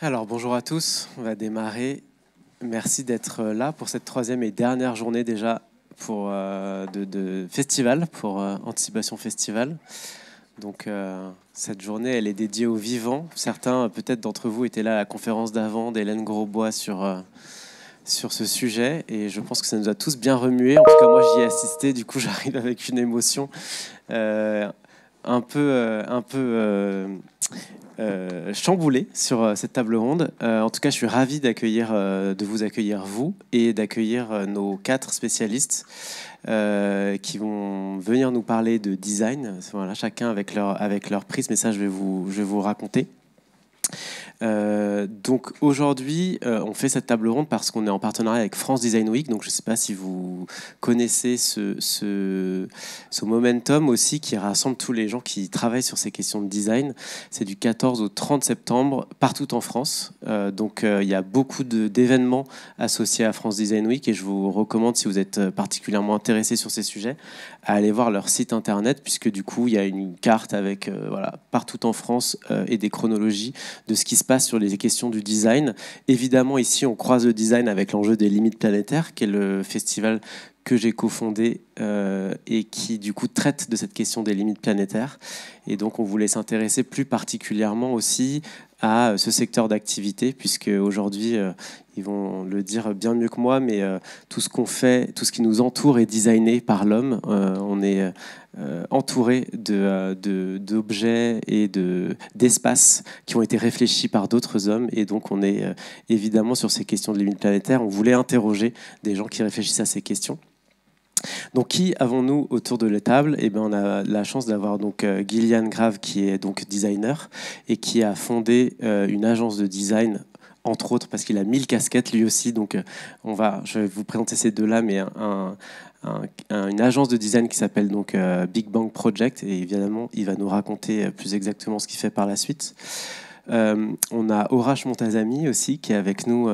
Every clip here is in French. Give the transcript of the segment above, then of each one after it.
Alors bonjour à tous, on va démarrer. Merci d'être là pour cette troisième et dernière journée déjà de festival, pour Anticipation Festival. Donc cette journée, elle est dédiée aux vivants. Certains, peut-être d'entre vous, étaient là à la conférence d'avant d'Hélène Grosbois sur ce sujet et je pense que ça nous a tous bien remué. En tout cas, moi, j'y ai assisté, du coup, j'arrive avec une émotion euh, un peu chamboulé sur cette table ronde. En tout cas, je suis ravi de vous accueillir vous et d'accueillir nos 4 spécialistes qui vont venir nous parler de design. Voilà, chacun avec leur prisme, et ça, je vais vous raconter. Donc aujourd'hui, on fait cette table ronde parce qu'on est en partenariat avec France Design Week. Donc je ne sais pas si vous connaissez ce momentum aussi qui rassemble tous les gens qui travaillent sur ces questions de design. C'est du 14 au 30 septembre partout en France. Donc il y a beaucoup d'événements associés à France Design Week et je vous recommande, si vous êtes particulièrement intéressé sur ces sujets, à aller voir leur site internet, puisque du coup il y a une carte avec voilà, partout en France et des chronologies de ce qui se passe sur les questions du design. Évidemment, ici, on croise le design avec l'enjeu des limites planétaires, qui est le festival que j'ai cofondé et qui, du coup, traite de cette question des limites planétaires. Et donc, on voulait s'intéresser plus particulièrement aussi à ce secteur d'activité, puisque aujourd'hui, ils vont le dire bien mieux que moi, mais tout ce qu'on fait, tout ce qui nous entoure est designé par l'homme. On est entouré d'objets et d'espaces qui ont été réfléchis par d'autres hommes. Et donc, on est évidemment sur ces questions de limites planétaires. On voulait interroger des gens qui réfléchissent à ces questions. Donc, qui avons-nous autour de la table? Eh bien, on a la chance d'avoir donc Gillian Grave, qui est donc designer et qui a fondé une agence de design, entre autres parce qu'il a 1000 casquettes lui aussi. Donc, je vais vous présenter ces deux-là, mais une agence de design qui s'appelle donc Big Bang Project, et évidemment, il va nous raconter plus exactement ce qu'il fait par la suite. On a Horace Montazami aussi qui est avec nous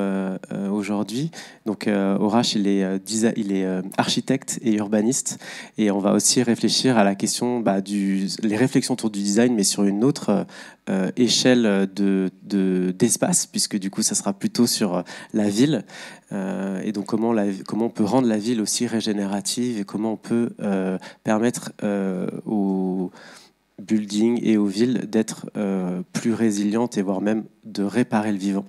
aujourd'hui. Donc Horace, il est architecte et urbaniste, et on va aussi réfléchir à la question les réflexions autour du design, mais sur une autre échelle d'espace, puisque du coup ça sera plutôt sur la ville, et donc comment on peut rendre la ville aussi régénérative, et comment on peut permettre aux buildings et aux villes d'être plus résilientes, et voire même de réparer le vivant.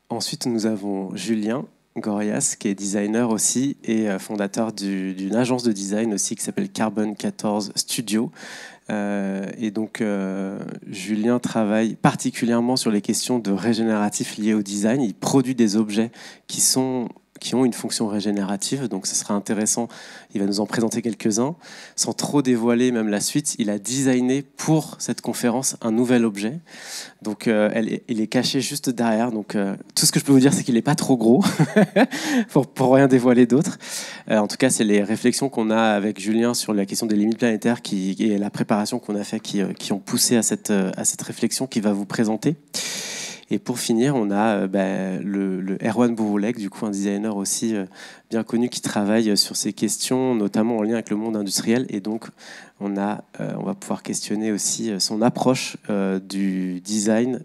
Ensuite, nous avons Julien Gorias, qui est designer aussi et fondateur d'une agence de design aussi qui s'appelle Carbon 14 Studio. Et donc, Julien travaille particulièrement sur les questions de régénératif liées au design. Il produit des objets qui ont une fonction régénérative, donc ce sera intéressant. Il va nous en présenter quelques-uns. Sans trop dévoiler même la suite, il a designé pour cette conférence un nouvel objet. Donc il est caché juste derrière. Donc tout ce que je peux vous dire, c'est qu'il n'est pas trop gros, pour rien dévoiler d'autre. En tout cas, c'est les réflexions qu'on a avec Julien sur la question des limites planétaires et la préparation qu'on a fait qui ont poussé à cette réflexion qu'il va vous présenter. Et pour finir, on a le Erwan Bouroulek, du coup un designer aussi bien connu qui travaille sur ces questions, notamment en lien avec le monde industriel. Et donc, on va pouvoir questionner aussi son approche du design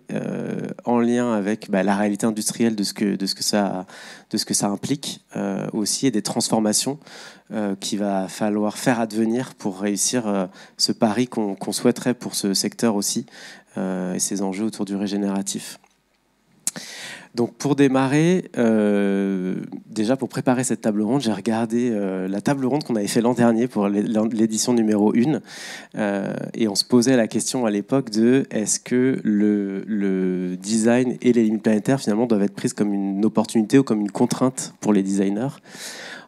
en lien avec la réalité industrielle de ce que ça implique aussi, et des transformations qu'il va falloir faire advenir pour réussir ce pari qu'on souhaiterait pour ce secteur aussi, et ses enjeux autour du régénératif. Donc pour démarrer, déjà pour préparer cette table ronde, j'ai regardé la table ronde qu'on avait fait l'an dernier pour l'édition numéro 1, et on se posait la question à l'époque de est-ce que le design et les limites planétaires finalement doivent être prises comme une opportunité ou comme une contrainte pour les designers.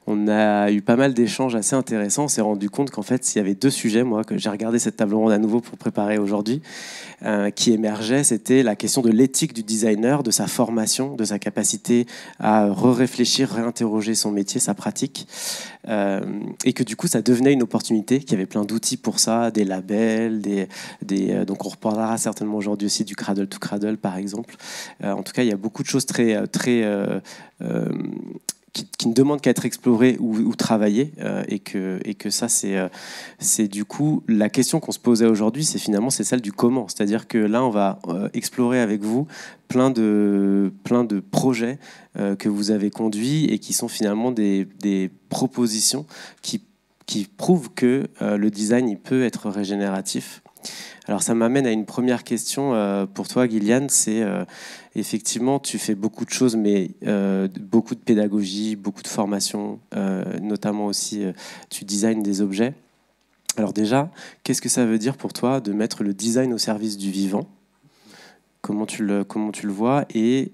On a eu pas mal d'échanges assez intéressants. On s'est rendu compte qu'en fait, s'il y avait 2 sujets, moi, que j'ai regardé cette table ronde à nouveau pour préparer aujourd'hui, qui émergeaient, c'était la question de l'éthique du designer, de sa formation, de sa capacité à réfléchir, réinterroger son métier, sa pratique, et que du coup, ça devenait une opportunité, qu'il y avait plein d'outils pour ça, des labels, donc on reparlera certainement aujourd'hui aussi du Cradle to Cradle, par exemple. En tout cas, il y a beaucoup de choses très qui ne demandent qu'à être explorés ou travaillés, et que ça, c'est du coup la question qu'on se posait aujourd'hui, c'est finalement c'est celle du comment. C'est-à-dire que là, on va explorer avec vous plein de projets que vous avez conduits et qui sont finalement des propositions qui prouvent que le design il peut être régénératif. Alors ça m'amène à une première question pour toi, Gillian. C'est effectivement, tu fais beaucoup de choses, mais beaucoup de pédagogie, beaucoup de formation, notamment aussi tu designes des objets. Alors déjà, qu'est-ce que ça veut dire pour toi de mettre le design au service du vivant ? Comment tu le vois et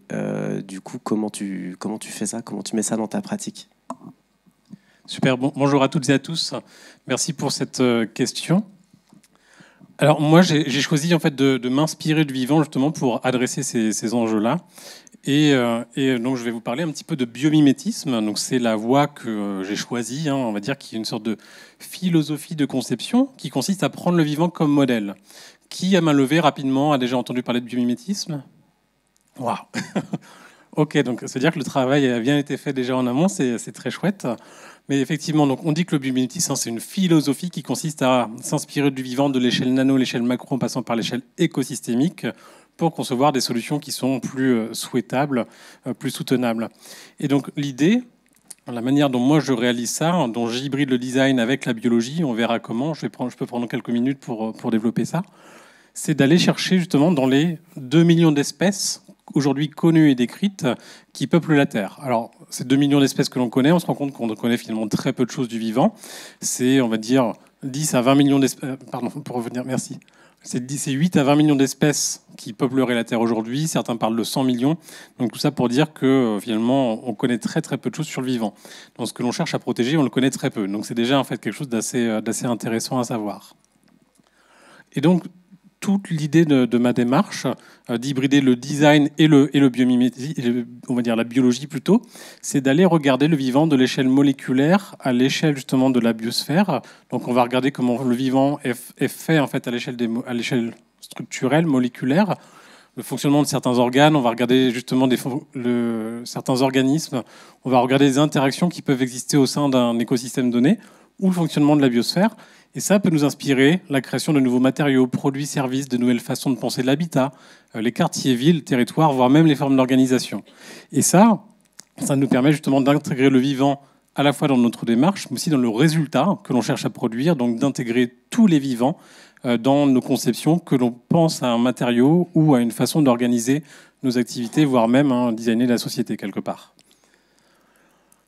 du coup, comment tu fais ça ? Comment tu mets ça dans ta pratique ? Super, bonjour à toutes et à tous. Merci pour cette question. Alors moi, j'ai choisi en fait de m'inspirer du vivant justement pour adresser ces enjeux-là. Et donc je vais vous parler un petit peu de biomimétisme. Donc c'est la voie que j'ai choisie, on va dire, qui est une sorte de philosophie de conception qui consiste à prendre le vivant comme modèle. Qui, à main levée, rapidement, a déjà entendu parler de biomimétisme ? Waouh. Ok, donc ça veut dire que le travail a bien été fait déjà en amont, c'est très chouette. Mais effectivement, donc on dit que le biomimétisme, c'est une philosophie qui consiste à s'inspirer du vivant de l'échelle nano, l'échelle macro, en passant par l'échelle écosystémique, pour concevoir des solutions qui sont plus souhaitables, plus soutenables. Et donc l'idée, la manière dont moi je réalise ça, dont j'hybride le design avec la biologie, on verra comment, je peux prendre quelques minutes pour développer ça, c'est d'aller chercher justement dans les 2 millions d'espèces aujourd'hui connues et décrites qui peuplent la Terre. Alors, ces 2 millions d'espèces que l'on connaît, on se rend compte qu'on connaît finalement très peu de choses du vivant. C'est, on va dire, 10 à 20 millions d'espèces... Pardon, pour revenir, merci. C'est 8 à 20 millions d'espèces qui peupleraient la Terre aujourd'hui. Certains parlent de 100 millions. Donc tout ça pour dire que finalement, on connaît très très peu de choses sur le vivant. Donc ce que l'on cherche à protéger, on le connaît très peu. Donc c'est déjà en fait quelque chose d'assez intéressant à savoir. Et donc, toute l'idée de ma démarche, d'hybrider le design et le biomimétisme, on va dire la biologie plutôt, c'est d'aller regarder le vivant de l'échelle moléculaire à l'échelle justement de la biosphère. Donc on va regarder comment le vivant est fait en fait à l'échelle structurelle, moléculaire, le fonctionnement de certains organes, on va regarder justement certains organismes, on va regarder les interactions qui peuvent exister au sein d'un écosystème donné, ou le fonctionnement de la biosphère. Et ça peut nous inspirer la création de nouveaux matériaux, produits, services, de nouvelles façons de penser l'habitat, les quartiers, villes, territoires, voire même les formes d'organisation. Et ça nous permet justement d'intégrer le vivant à la fois dans notre démarche, mais aussi dans le résultat que l'on cherche à produire, donc d'intégrer tous les vivants dans nos conceptions, que l'on pense à un matériau ou à une façon d'organiser nos activités, voire même designer la société quelque part.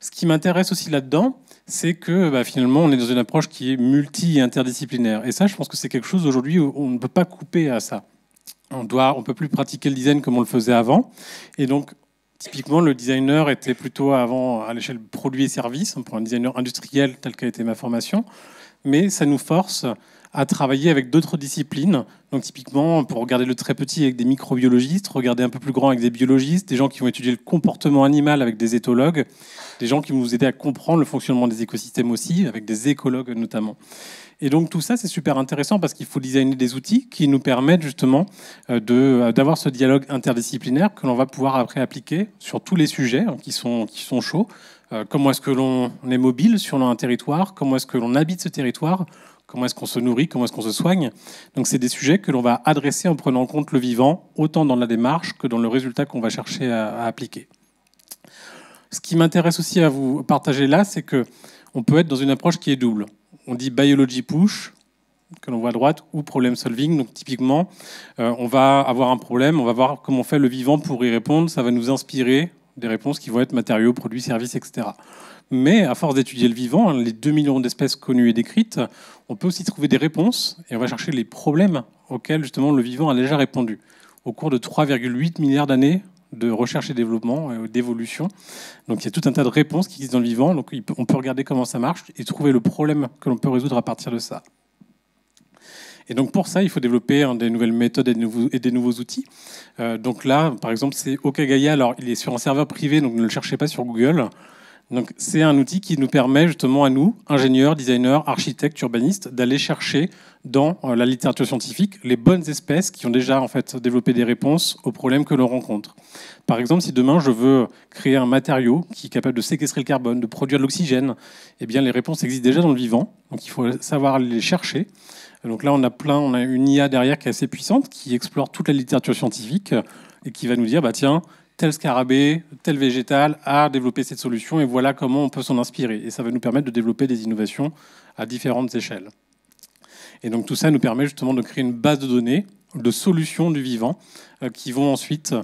Ce qui m'intéresse aussi là-dedans, c'est que finalement, on est dans une approche qui est multi- et interdisciplinaire. Et ça, je pense que c'est quelque chose aujourd'hui où on ne peut pas couper à ça. On ne peut plus pratiquer le design comme on le faisait avant. Et donc, typiquement, le designer était plutôt avant à l'échelle produit et service, pour un designer industriel tel qu'a été ma formation. Mais ça nous force à travailler avec d'autres disciplines. Donc typiquement, pour regarder le très petit avec des microbiologistes, regarder un peu plus grand avec des biologistes, des gens qui vont étudier le comportement animal avec des éthologues, des gens qui vont vous aider à comprendre le fonctionnement des écosystèmes aussi, avec des écologues notamment. Et donc tout ça, c'est super intéressant parce qu'il faut designer des outils qui nous permettent justement d'avoir ce dialogue interdisciplinaire que l'on va pouvoir après appliquer sur tous les sujets qui sont chauds. Comment est-ce que l'on est mobile sur un territoire? Comment est-ce que l'on habite ce territoire? Comment est-ce qu'on se nourrit? Comment est-ce qu'on se soigne? Donc c'est des sujets que l'on va adresser en prenant en compte le vivant, autant dans la démarche que dans le résultat qu'on va chercher à appliquer. Ce qui m'intéresse aussi à vous partager là, c'est qu'on peut être dans une approche qui est double. On dit biology push, que l'on voit à droite, ou problem solving. Donc typiquement, on va avoir un problème, on va voir comment on fait le vivant pour y répondre. Ça va nous inspirer des réponses qui vont être matériaux, produits, services, etc. Mais à force d'étudier le vivant, les 2 millions d'espèces connues et décrites, on peut aussi trouver des réponses et on va chercher les problèmes auxquels justement le vivant a déjà répondu. Au cours de 3,8 milliards d'années de recherche et développement, d'évolution. Donc il y a tout un tas de réponses qui existent dans le vivant. Donc on peut regarder comment ça marche et trouver le problème que l'on peut résoudre à partir de ça. Et donc pour ça, il faut développer des nouvelles méthodes et des nouveaux outils. Donc là, par exemple, c'est Okagaia. Alors il est sur un serveur privé, donc ne le cherchez pas sur Google. Donc, c'est un outil qui nous permet justement à nous, ingénieurs, designers, architectes, urbanistes, d'aller chercher dans la littérature scientifique les bonnes espèces qui ont déjà en fait développé des réponses aux problèmes que l'on rencontre. Par exemple, si demain je veux créer un matériau qui est capable de séquestrer le carbone, de produire de l'oxygène, eh bien les réponses existent déjà dans le vivant. Donc il faut savoir aller les chercher. Donc là, on a une IA derrière qui est assez puissante, qui explore toute la littérature scientifique et qui va nous dire, bah tiens, tel scarabée, tel végétal a développé cette solution et voilà comment on peut s'en inspirer. Et ça va nous permettre de développer des innovations à différentes échelles. Et donc tout ça nous permet justement de créer une base de données de solutions du vivant qui vont ensuite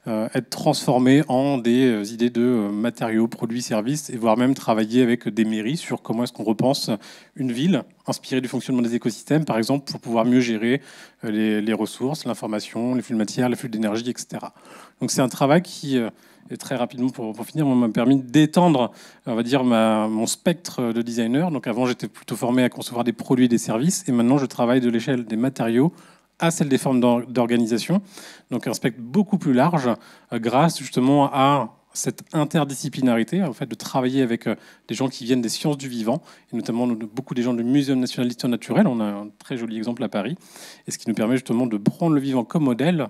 être transformées en des idées de matériaux, produits, services, et voire même travailler avec des mairies sur comment est-ce qu'on repense une ville inspirée du fonctionnement des écosystèmes, par exemple, pour pouvoir mieux gérer les ressources, l'information, les flux de matière, les flux d'énergie, etc. Donc c'est un travail qui, et très rapidement pour finir, m'a permis d'étendre, on va dire, mon spectre de designer. Donc avant, j'étais plutôt formé à concevoir des produits et des services, et maintenant, je travaille de l'échelle des matériaux à celle des formes d'organisation. Donc un spectre beaucoup plus large, grâce justement à cette interdisciplinarité, en fait, de travailler avec des gens qui viennent des sciences du vivant, et notamment beaucoup des gens du Muséum national d'histoire naturelle. On a un très joli exemple à Paris, et ce qui nous permet justement de prendre le vivant comme modèle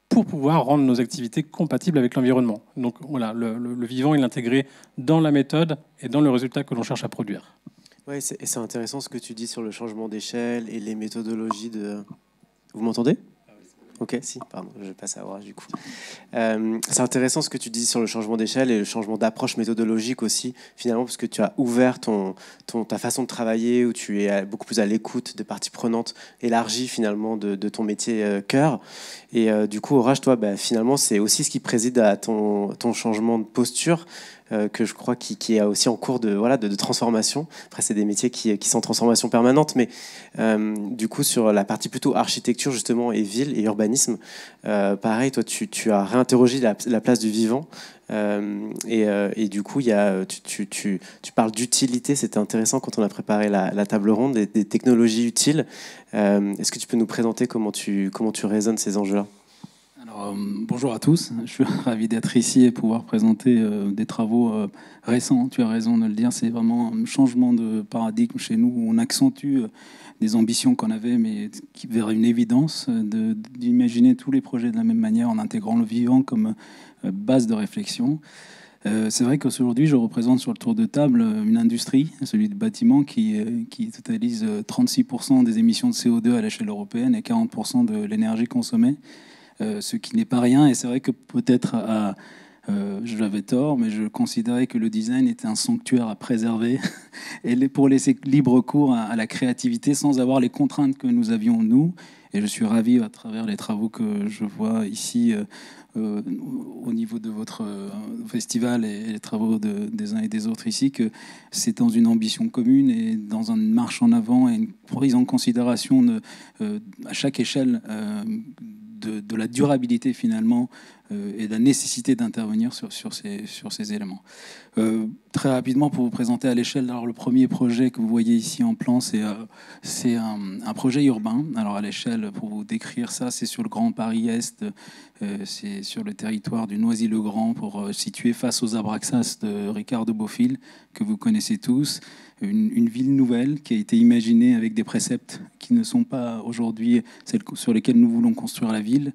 pour pouvoir rendre nos activités compatibles avec l'environnement. Donc voilà, le vivant, il est intégré dans la méthode et dans le résultat que l'on cherche à produire. Ouais, c'est intéressant ce que tu dis sur le changement d'échelle et les méthodologies de... Vous m'entendez ? Ok, si, pardon, je vais pas savoir du coup. C'est intéressant ce que tu dis sur le changement d'échelle et le changement d'approche méthodologique aussi, finalement, parce que tu as ouvert ta façon de travailler, où tu es beaucoup plus à l'écoute des parties prenantes, élargie finalement de ton métier cœur. Et du coup, Orage, toi, finalement, c'est aussi ce qui préside à ton changement de posture, que je crois qui est aussi en cours de transformation. Après, c'est des métiers qui sont en transformation permanente, mais du coup, sur la partie plutôt architecture, justement, et ville et urbanisme, pareil, toi, tu as réinterrogé la place du vivant. Et du coup, tu parles d'utilité. C'était intéressant quand on a préparé la table ronde, des technologies utiles. Est-ce que tu peux nous présenter comment tu raisonnes ces enjeux-là ? Alors, bonjour à tous, je suis ravi d'être ici et pouvoir présenter des travaux récents. Tu as raison de le dire, c'est vraiment un changement de paradigme chez nous où on accentue des ambitions qu'on avait, mais vers une évidence d'imaginer tous les projets de la même manière en intégrant le vivant comme base de réflexion. C'est vrai qu'aujourd'hui, je représente sur le tour de table une industrie, celui du bâtiment, qui totalise 36% des émissions de CO2 à l'échelle européenne et 40% de l'énergie consommée. Ce qui n'est pas rien, et c'est vrai que peut-être j'avais tort, mais je considérais que le design était un sanctuaire à préserver et pour laisser libre cours à la créativité sans avoir les contraintes que nous avions nous. Et je suis ravi à travers les travaux que je vois ici au niveau de votre festival et les travaux des uns et des autres ici, que c'est dans une ambition commune et dans une marche en avant et une prise en considération à chaque échelle de la durabilité finalement et de la nécessité d'intervenir sur ces éléments. Très rapidement, pour vous présenter à l'échelle, alors le premier projet que vous voyez ici en plan, c'est un projet urbain. Alors à l'échelle, pour vous décrire ça, c'est sur le Grand Paris Est, c'est sur le territoire du Noisy-le-Grand, pour situer face aux Abraxas de Ricard de Bofill, que vous connaissez tous. Une ville nouvelle qui a été imaginée avec des préceptes qui ne sont pas aujourd'hui celles sur lesquelles nous voulons construire la ville.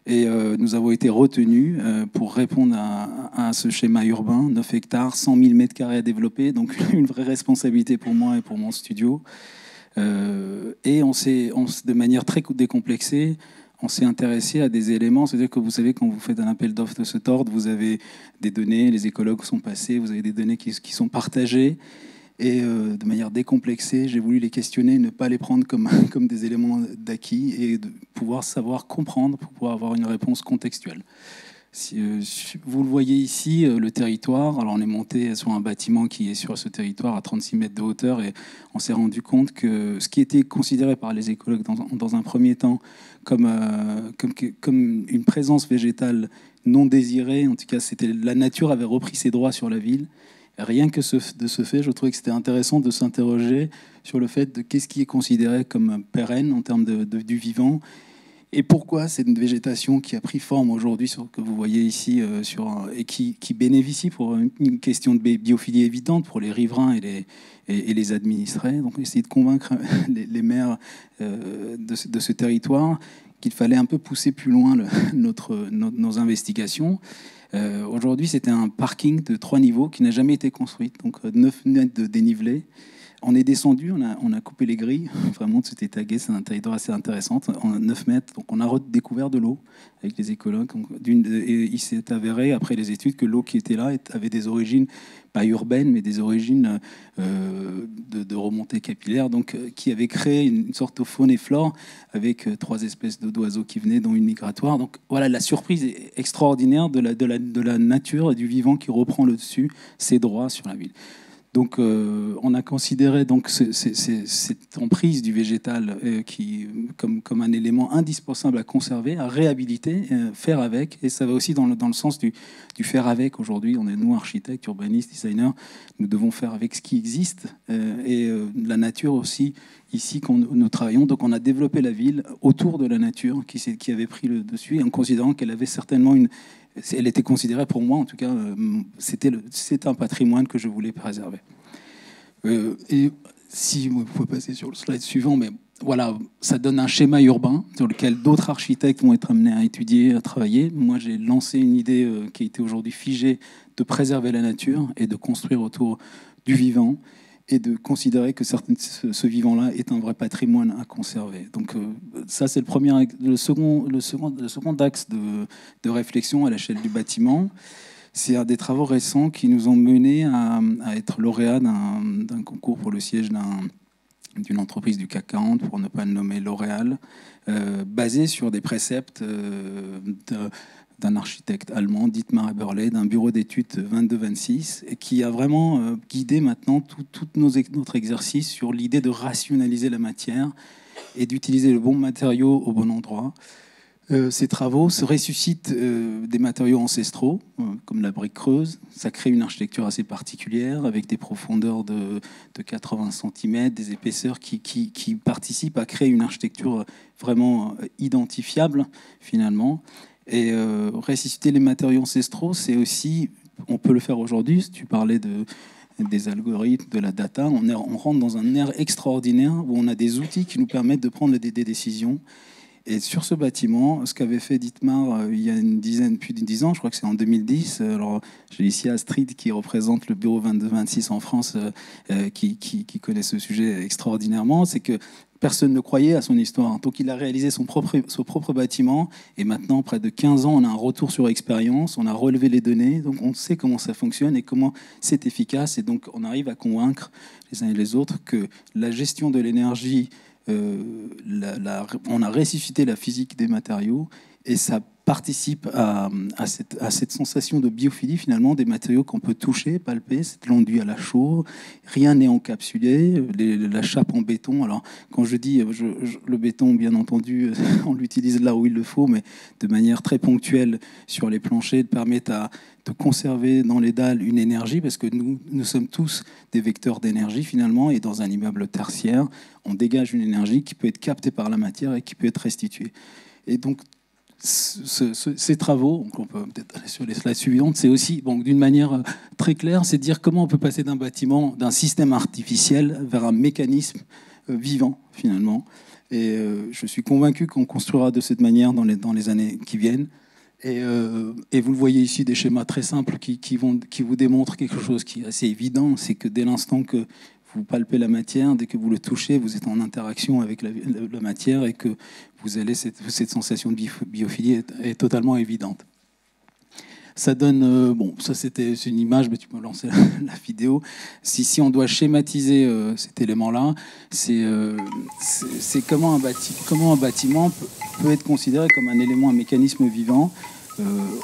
Et nous avons été retenus pour répondre à ce schéma urbain, 9 hectares, 100 000 mètres carrés à développer, donc une vraie responsabilité pour moi et pour mon studio. Et de manière très décomplexée, on s'est intéressé à des éléments, c'est-à-dire que vous savez, quand vous faites un appel d'offres de ce ordre, vous avez des données, les écologues sont passés, vous avez des données qui sont partagées. Et de manière décomplexée, j'ai voulu les questionner, ne pas les prendre comme des éléments d'acquis et de pouvoir savoir comprendre pour pouvoir avoir une réponse contextuelle. Si vous le voyez ici, le territoire, alors on est monté sur un bâtiment qui est sur ce territoire à 36 mètres de hauteur et on s'est rendu compte que ce qui était considéré par les écologues dans un premier temps comme une présence végétale non désirée, en tout cas la nature avait repris ses droits sur la ville. Rien que de ce fait, je trouvais que c'était intéressant de s'interroger sur le fait de qu'est-ce qui est considéré comme pérenne en termes du vivant Et pourquoi c'est une végétation qui a pris forme aujourd'hui, que vous voyez ici, et qui bénéficie pour une question de biophilie évidente pour les riverains et les administrés. Donc, essayer de convaincre les maires de ce territoire qu'il fallait un peu pousser plus loin nos investigations. Aujourd'hui, c'était un parking de 3 niveaux qui n'a jamais été construit, donc 9 mètres de dénivelé. On est descendu, on a coupé les grilles. Vraiment, c'était tagué, c'est un territoire assez intéressant. En 9 mètres, donc on a redécouvert de l'eau avec les écologues. Et il s'est avéré, après les études, que l'eau qui était là avait des origines, pas urbaines, mais des origines de remontée capillaire, donc qui avait créé une sorte de faune et flore avec 3 espèces d'oiseaux qui venaient, dont une migratoire. Donc voilà, la surprise extraordinaire de la nature et du vivant qui reprend le dessus, ses droits sur la ville. Donc, on a considéré donc cette emprise du végétal comme un élément indispensable à conserver, à réhabiliter, faire avec. Et ça va aussi dans le sens du faire avec. Aujourd'hui, on est, nous, architectes, urbanistes, designers, nous devons faire avec ce qui existe. Et la nature aussi, ici, nous travaillons. Donc, on a développé la ville autour de la nature qui avait pris le dessus, en considérant qu'elle avait certainement elle était considérée, pour moi en tout cas, c'est un patrimoine que je voulais préserver. Et si vous pouvez passer sur le slide suivant, mais voilà, ça donne un schéma urbain sur lequel d'autres architectes vont être amenés à étudier, à travailler. Moi, j'ai lancé une idée qui a été aujourd'hui figée de préserver la nature et de construire autour du vivant, et de considérer que ce vivant-là est un vrai patrimoine à conserver. Donc ça, c'est le second axe de réflexion à l'échelle du bâtiment. C'est un des travaux récents qui nous ont menés à être lauréats d'un concours pour le siège d'une entreprise du CAC 40, pour ne pas le nommer L'Oréal, basé sur des préceptes d'un architecte allemand, Dietmar Eberle, d'un bureau d'études 22-26, et qui a vraiment guidé maintenant tout notre exercice sur l'idée de rationaliser la matière et d'utiliser le bon matériau au bon endroit. Ces travaux se ressuscitent des matériaux ancestraux, comme la brique creuse. Ça crée une architecture assez particulière, avec des profondeurs de 80 cm, des épaisseurs qui participent à créer une architecture vraiment identifiable, finalement. Et ressusciter les matériaux ancestraux, c'est aussi, on peut le faire aujourd'hui, si tu parlais des algorithmes, de la data, on rentre dans un air extraordinaire où on a des outils qui nous permettent de prendre des décisions. Et sur ce bâtiment, ce qu'avait fait Dietmar il y a plus de 10 ans, je crois que c'est en 2010, alors j'ai ici Astrid qui représente le bureau 22-26 en France, qui connaît ce sujet extraordinairement, c'est que personne ne croyait à son histoire. Donc il a réalisé son propre bâtiment, et maintenant, près de 15 ans, on a un retour sur expérience, on a relevé les données, donc on sait comment ça fonctionne et comment c'est efficace, et donc on arrive à convaincre les uns et les autres que la gestion de l'énergie, on a ressuscité la physique des matériaux, et ça participe à cette sensation de biophilie, finalement, des matériaux qu'on peut toucher, palper. C'est l'enduit à la chaux, rien n'est encapsulé, la chape en béton. Alors, quand je dis le béton, bien entendu, on l'utilise là où il le faut, mais de manière très ponctuelle sur les planchers, de permettre de conserver dans les dalles une énergie, parce que nous sommes tous des vecteurs d'énergie, finalement, et dans un immeuble tertiaire, on dégage une énergie qui peut être captée par la matière et qui peut être restituée. Et donc, ces travaux, donc on peut peut-être aller sur les slides suivantes, c'est aussi, bon, d'une manière très claire, c'est de dire comment on peut passer d'un bâtiment, d'un système artificiel vers un mécanisme vivant, finalement. Et je suis convaincu qu'on construira de cette manière dans les années qui viennent. Et vous le voyez ici, des schémas très simples qui vous démontrent quelque chose qui est assez évident, c'est que dès l'instant que vous palpez la matière, dès que vous le touchez, vous êtes en interaction avec la matière, et que vous allez cette sensation de biophilie est totalement évidente. Ça donne, ça c'est une image, mais tu peux lancer la vidéo. Si on doit schématiser cet élément-là, c'est comment un bâtiment peut être considéré comme un élément, un mécanisme vivant.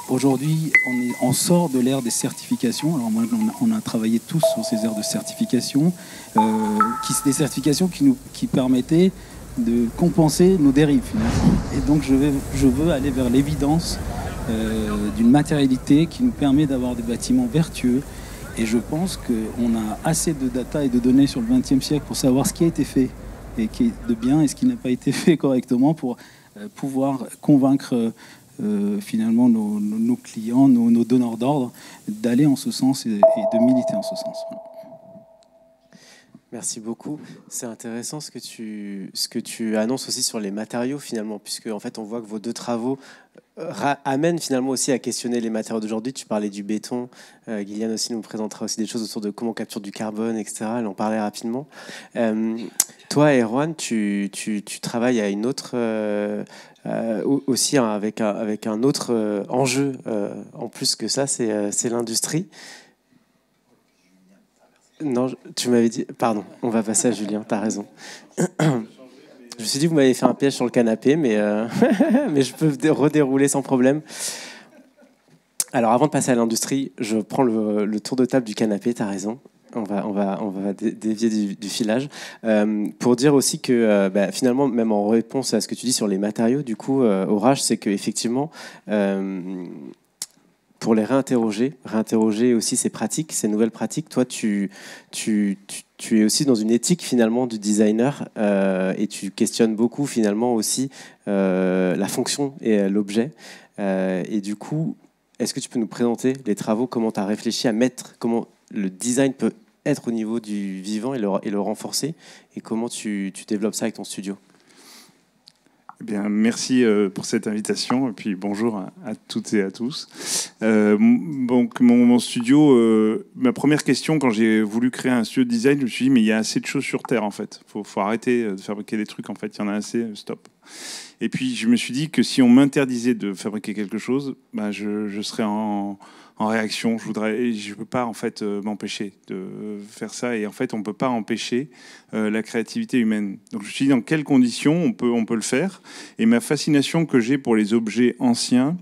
Aujourd'hui, on sort de l'ère des certifications. Alors moi, on a travaillé tous sur ces aires de certification, des certifications qui permettaient de compenser nos dérives, finalement. Et donc, je veux aller vers l'évidence d'une matérialité qui nous permet d'avoir des bâtiments vertueux. Et je pense qu'on a assez de data et de données sur le XXe siècle pour savoir ce qui a été fait et qui est de bien et ce qui n'a pas été fait correctement, pour pouvoir convaincre finalement nos clients, nos donneurs d'ordre, d'aller en ce sens et de militer en ce sens. Voilà. Merci beaucoup. C'est intéressant ce que tu annonces aussi sur les matériaux finalement, puisque en fait on voit que vos deux travaux amènent finalement aussi à questionner les matériaux d'aujourd'hui. Tu parlais du béton, Gillian aussi nous présentera aussi des choses autour de comment on capture du carbone, etc. Elle en parlait rapidement. Toi, Erwan, tu travailles à une autre aussi hein, avec un autre enjeu en plus que ça, c'est l'industrie. Non, tu m'avais dit... Pardon, on va passer à Julien, t'as raison. Je me suis dit que vous m'avez fait un piège sur le canapé, mais, mais je peux redérouler sans problème. Alors, avant de passer à l'industrie, je prends le tour de table du canapé, t'as raison. On va dévier du filage. Pour dire aussi que finalement, même en réponse à ce que tu dis sur les matériaux, du coup, Orage, c'est qu'effectivement... pour les réinterroger aussi ces pratiques, ces nouvelles pratiques. Toi, tu es aussi dans une éthique finalement du designer et tu questionnes beaucoup finalement aussi la fonction et l'objet. Et du coup, est-ce que tu peux nous présenter les travaux, comment tu as réfléchi à mettre, comment le design peut être au niveau du vivant et le renforcer, et comment tu développes ça avec ton studio? Eh bien, merci pour cette invitation et puis bonjour à toutes et à tous. Donc mon studio, ma première question quand j'ai voulu créer un studio de design, je me suis dit mais il y a assez de choses sur Terre en fait. Faut arrêter de fabriquer des trucs en fait. Il y en a assez, stop. Et puis je me suis dit que si on m'interdisait de fabriquer quelque chose, bah, je serais en réaction. Je peux pas en fait m'empêcher de faire ça. Et en fait, on peut pas empêcher la créativité humaine. Donc je me suis dit dans quelles conditions on peut le faire. Et ma fascination que j'ai pour les objets anciens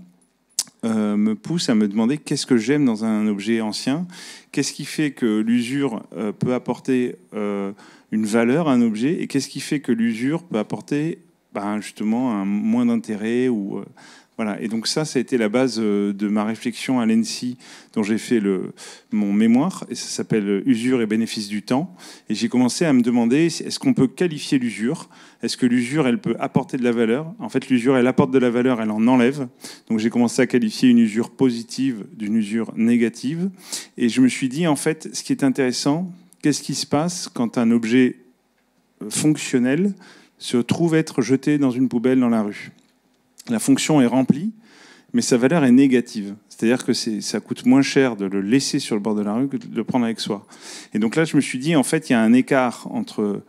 me pousse à me demander qu'est-ce que j'aime dans un objet ancien. Qu'est-ce qui fait que l'usure peut apporter une valeur à un objet, et qu'est-ce qui fait que l'usure peut apporter justement un moins d'intérêt ou voilà. Et donc ça a été la base de ma réflexion à l'ENSI, dont j'ai fait mon mémoire, et ça s'appelle Usure et bénéfice du temps. Et j'ai commencé à me demander, est-ce qu'on peut qualifier l'usure? Est-ce que l'usure, elle peut apporter de la valeur? En fait, l'usure, elle apporte de la valeur, elle en enlève. Donc j'ai commencé à qualifier une usure positive d'une usure négative. Et je me suis dit, en fait, ce qui est intéressant, qu'est-ce qui se passe quand un objet fonctionnel se trouve être jeté dans une poubelle dans la rue? La fonction est remplie, mais sa valeur est négative. C'est-à-dire que ça coûte moins cher de le laisser sur le bord de la rue que de le prendre avec soi. Et donc là, je me suis dit, en fait, il y a un écart entre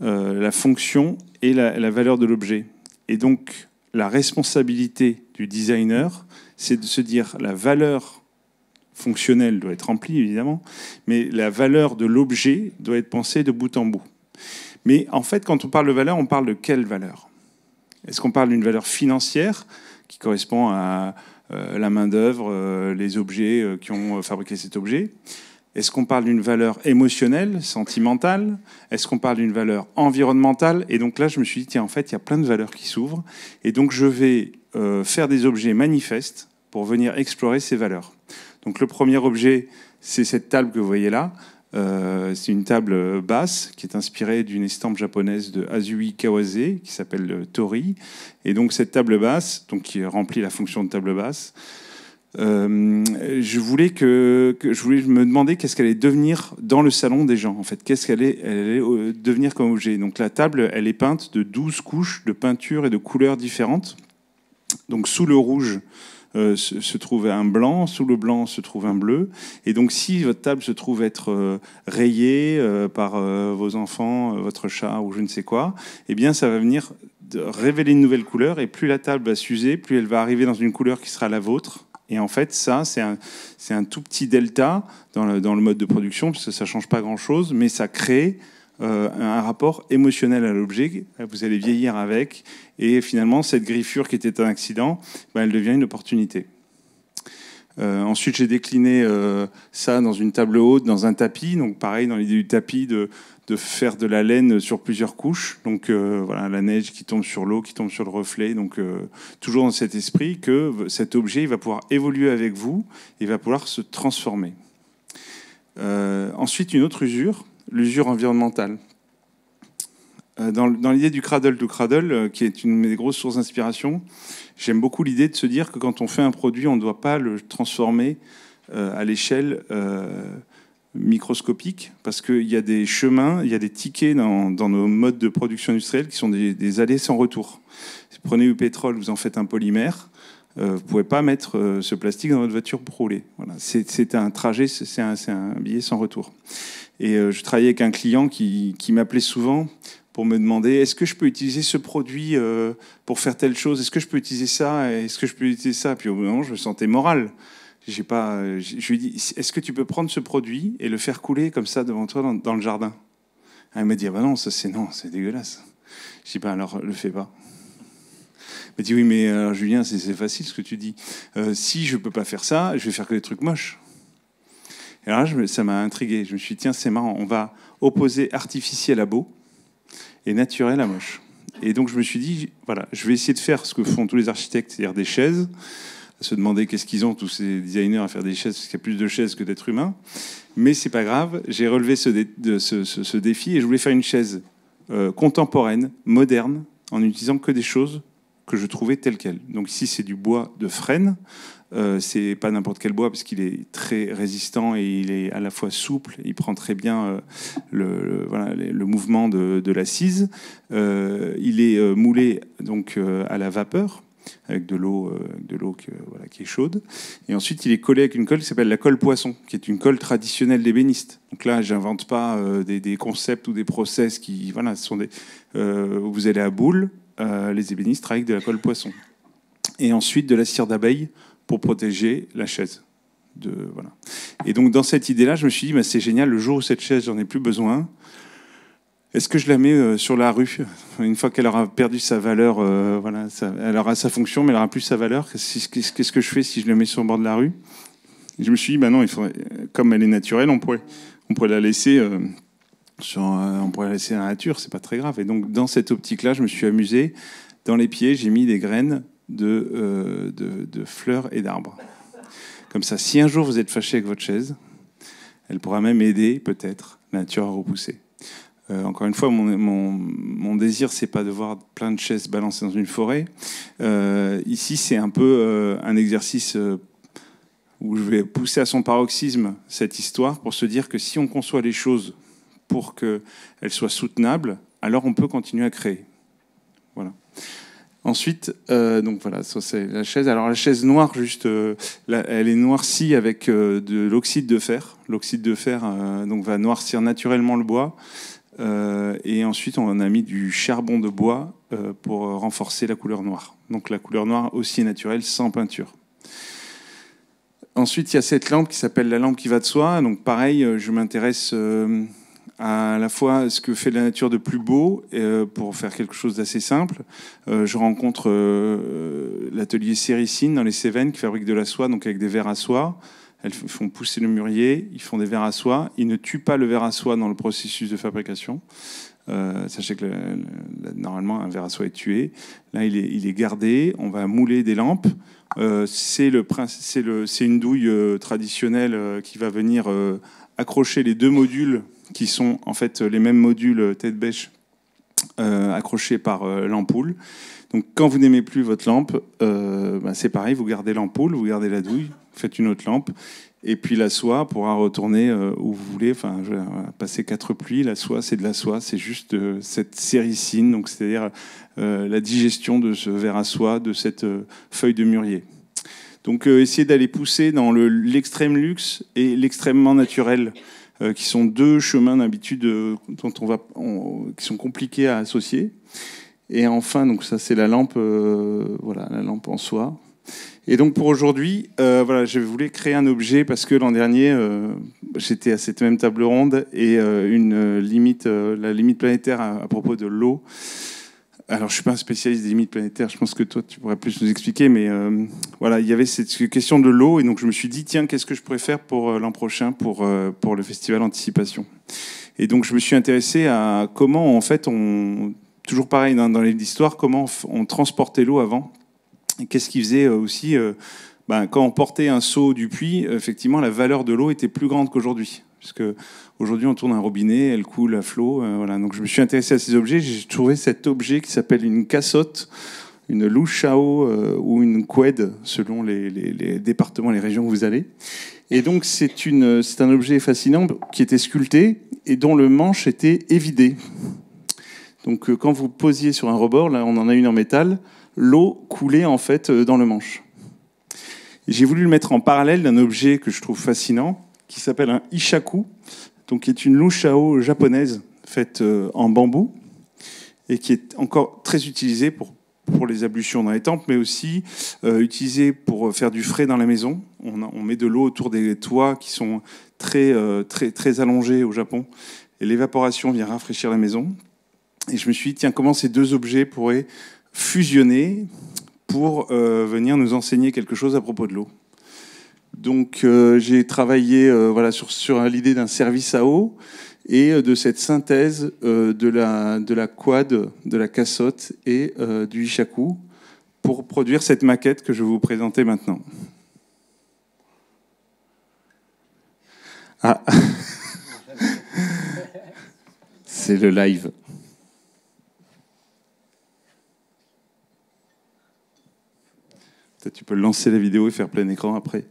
la fonction et la valeur de l'objet. Et donc, la responsabilité du designer, c'est de se dire, la valeur fonctionnelle doit être remplie, évidemment, mais la valeur de l'objet doit être pensée de bout en bout. Mais en fait, quand on parle de valeur, on parle de quelle valeur? Est-ce qu'on parle d'une valeur financière qui correspond à la main-d'œuvre, les objets qui ont fabriqué cet objet? Est-ce qu'on parle d'une valeur émotionnelle, sentimentale? Est-ce qu'on parle d'une valeur environnementale? Et donc là, je me suis dit, tiens, en fait, il y a plein de valeurs qui s'ouvrent. Et donc, je vais faire des objets manifestes pour venir explorer ces valeurs. Donc, le premier objet, c'est cette table que vous voyez là. C'est une table basse qui est inspirée d'une estampe japonaise de Azui Kawase qui s'appelle Tori. Et donc cette table basse, donc qui remplit la fonction de table basse, je voulais me demander qu'est-ce qu'elle allait devenir dans le salon des gens. En fait, qu'est-ce qu'elle allait devenir comme objet. Donc la table, elle est peinte de 12 couches de peinture et de couleurs différentes. Donc sous le rouge se trouve un blanc, sous le blanc se trouve un bleu. Et donc si votre table se trouve être rayée par vos enfants, votre chat ou je ne sais quoi, eh bien ça va venir révéler une nouvelle couleur, et plus la table va s'user, plus elle va arriver dans une couleur qui sera la vôtre. Et en fait, ça, c'est un tout petit delta dans le mode de production, parce que ça ne change pas grand-chose, mais ça crée un rapport émotionnel à l'objet. Vous allez vieillir avec, et finalement, cette griffure qui était un accident, elle devient une opportunité. Ensuite, j'ai décliné ça dans une table haute, dans un tapis. Donc pareil, dans l'idée du tapis, de faire de la laine sur plusieurs couches. Donc voilà, la neige qui tombe sur l'eau, qui tombe sur le reflet. Donc toujours dans cet esprit que cet objet, il va pouvoir évoluer avec vous, il va pouvoir se transformer. Ensuite, une autre usure, l'usure environnementale. Dans l'idée du cradle to cradle, qui est une des grosses sources d'inspiration, j'aime beaucoup l'idée de se dire que quand on fait un produit, on ne doit pas le transformer à l'échelle microscopique, parce qu'il y a des chemins, il y a des tickets dans nos modes de production industrielle qui sont des allées sans retour. Si vous prenez du pétrole, vous en faites un polymère, vous ne pouvez pas mettre ce plastique dans votre voiture pour rouler. Voilà. C'est un trajet, c'est un billet sans retour. Et je travaillais avec un client qui m'appelait souvent pour me demander est-ce que je peux utiliser ce produit pour faire telle chose, est-ce que je peux utiliser ça, est-ce que je peux utiliser ça. Puis au bout d'un moment, je me sentais moral. Je lui ai dit est-ce que tu peux prendre ce produit et le faire couler comme ça devant toi dans le jardin. Elle m'a dit ah bah non, c'est dégueulasse. Je dis bah alors le fais pas. Elle m'a dit oui mais alors, Julien c'est facile ce que tu dis. Si je peux pas faire ça, je vais faire que des trucs moches. Et là ça m'a intrigué. Je me suis dit tiens c'est marrant, on va opposer artificiel à beau et naturel à moche. Et donc je me suis dit voilà, je vais essayer de faire ce que font tous les architectes, c'est-à-dire des chaises, à se demander qu'est-ce qu'ils ont tous ces designers à faire des chaises, parce qu'il y a plus de chaises que d'êtres humains. Mais c'est pas grave, j'ai relevé ce défi et je voulais faire une chaise contemporaine, moderne, en n'utilisant que des choses que je trouvais telles quelles. Donc ici c'est du bois de frêne. C'est pas n'importe quel bois parce qu'il est très résistant et il est à la fois souple, il prend très bien le mouvement de l'assise. Il est moulé donc à la vapeur avec de l'eau qui est chaude. Et ensuite, il est collé avec une colle qui s'appelle la colle poisson, qui est une colle traditionnelle d'ébéniste. Donc là, j'invente pas des concepts ou des process qui sont vous allez à Boule, les ébénistes travaillent avec de la colle poisson. Et ensuite de la cire d'abeille pour protéger la chaise. Et donc dans cette idée-là, je me suis dit, bah, c'est génial, le jour où cette chaise, j'en ai plus besoin, est-ce que je la mets sur la rue une fois qu'elle aura perdu sa valeur, elle aura sa fonction, mais elle n'aura plus sa valeur. Qu'est-ce que je fais si je la mets sur le bord de la rue? Et je me suis dit, bah non, comme elle est naturelle, on pourrait la laisser on pourrait la laisser dans la nature, c'est pas très grave. Et donc dans cette optique-là, je me suis amusé. Dans les pieds, j'ai mis des graines de fleurs et d'arbres. Comme ça, si un jour vous êtes fâché avec votre chaise, elle pourra même aider, peut-être, la nature à repousser. Encore une fois, mon désir, c'est pas de voir plein de chaises balancées dans une forêt. Ici, c'est un peu un exercice où je vais pousser à son paroxysme cette histoire pour se dire que si on conçoit les choses pour qu'elles soient soutenables, alors on peut continuer à créer. Voilà. Ensuite, donc voilà, ça c'est la chaise. Alors la chaise noire, elle est noircie avec de l'oxyde de fer. L'oxyde de fer donc va noircir naturellement le bois. Et ensuite, on a mis du charbon de bois pour renforcer la couleur noire. Donc la couleur noire aussi est naturelle, sans peinture. Ensuite, il y a cette lampe qui s'appelle la lampe qui va de soi. Donc pareil, je m'intéresse à la fois à ce que fait la nature de plus beau pour faire quelque chose d'assez simple. Je rencontre l'atelier Séricine dans les Cévennes qui fabrique de la soie, donc avec des vers à soie. Elles font pousser le mûrier, ils font des vers à soie. Ils ne tuent pas le ver à soie dans le processus de fabrication. Sachez que normalement, un ver à soie est tué. Là, il est gardé. On va mouler des lampes. C'est une douille traditionnelle qui va venir accrocher les deux modules qui sont en fait les mêmes modules tête bêche accrochés par l'ampoule. Donc, quand vous n'aimez plus votre lampe, c'est pareil, vous gardez l'ampoule, vous gardez la douille, vous faites une autre lampe, et puis la soie pourra retourner où vous voulez. Enfin, je vais passer 4 plis. La soie, c'est de la soie, c'est juste cette séricine, donc c'est-à-dire la digestion de ce ver à soie, de cette feuille de mûrier. Donc, essayer d'aller pousser dans l'extrême luxe et l'extrêmement naturel, qui sont deux chemins d'habitude qui sont compliqués à associer. Et enfin, donc ça c'est la lampe, la lampe en soie. Et donc pour aujourd'hui, je voulais créer un objet parce que l'an dernier, j'étais à cette même table ronde et la limite planétaire à propos de l'eau. Alors je suis pas un spécialiste des limites planétaires, je pense que toi tu pourrais plus nous expliquer, mais il y avait cette question de l'eau et donc je me suis dit tiens, qu'est-ce que je pourrais faire pour l'an prochain pour le festival Anticipation. Et donc je me suis intéressé à comment en fait toujours pareil dans les livres d'histoire, comment on transportait l'eau avant. Et qu'est-ce qui faisait aussi quand on portait un seau du puits, effectivement, la valeur de l'eau était plus grande qu'aujourd'hui. puisque aujourd'hui on tourne un robinet, elle coule à flot. Voilà. Donc je me suis intéressé à ces objets. J'ai trouvé cet objet qui s'appelle une cassotte, une lushao ou une coued, selon les départements, les régions où vous allez. Et donc c'est un objet fascinant qui était sculpté et dont le manche était évidé. Donc quand vous posiez sur un rebord, là on en a une en métal, l'eau coulait en fait dans le manche. J'ai voulu le mettre en parallèle d'un objet que je trouve fascinant, qui s'appelle un ishaku, donc qui est une lushao japonaise faite en bambou et qui est encore très utilisée pour les ablutions dans les temples, mais aussi utilisée pour faire du frais dans la maison. On met de l'eau autour des toits qui sont très allongés au Japon, et l'évaporation vient rafraîchir la maison. Et je me suis dit, tiens, comment ces deux objets pourraient fusionner pour venir nous enseigner quelque chose à propos de l'eau. Donc j'ai travaillé sur l'idée d'un service à eau et de cette synthèse de la quad, de la cassotte et du ishaku pour produire cette maquette que je vais vous présenter maintenant. Ah, c'est le live. Peut-être tu peux lancer la vidéo et faire plein écran après.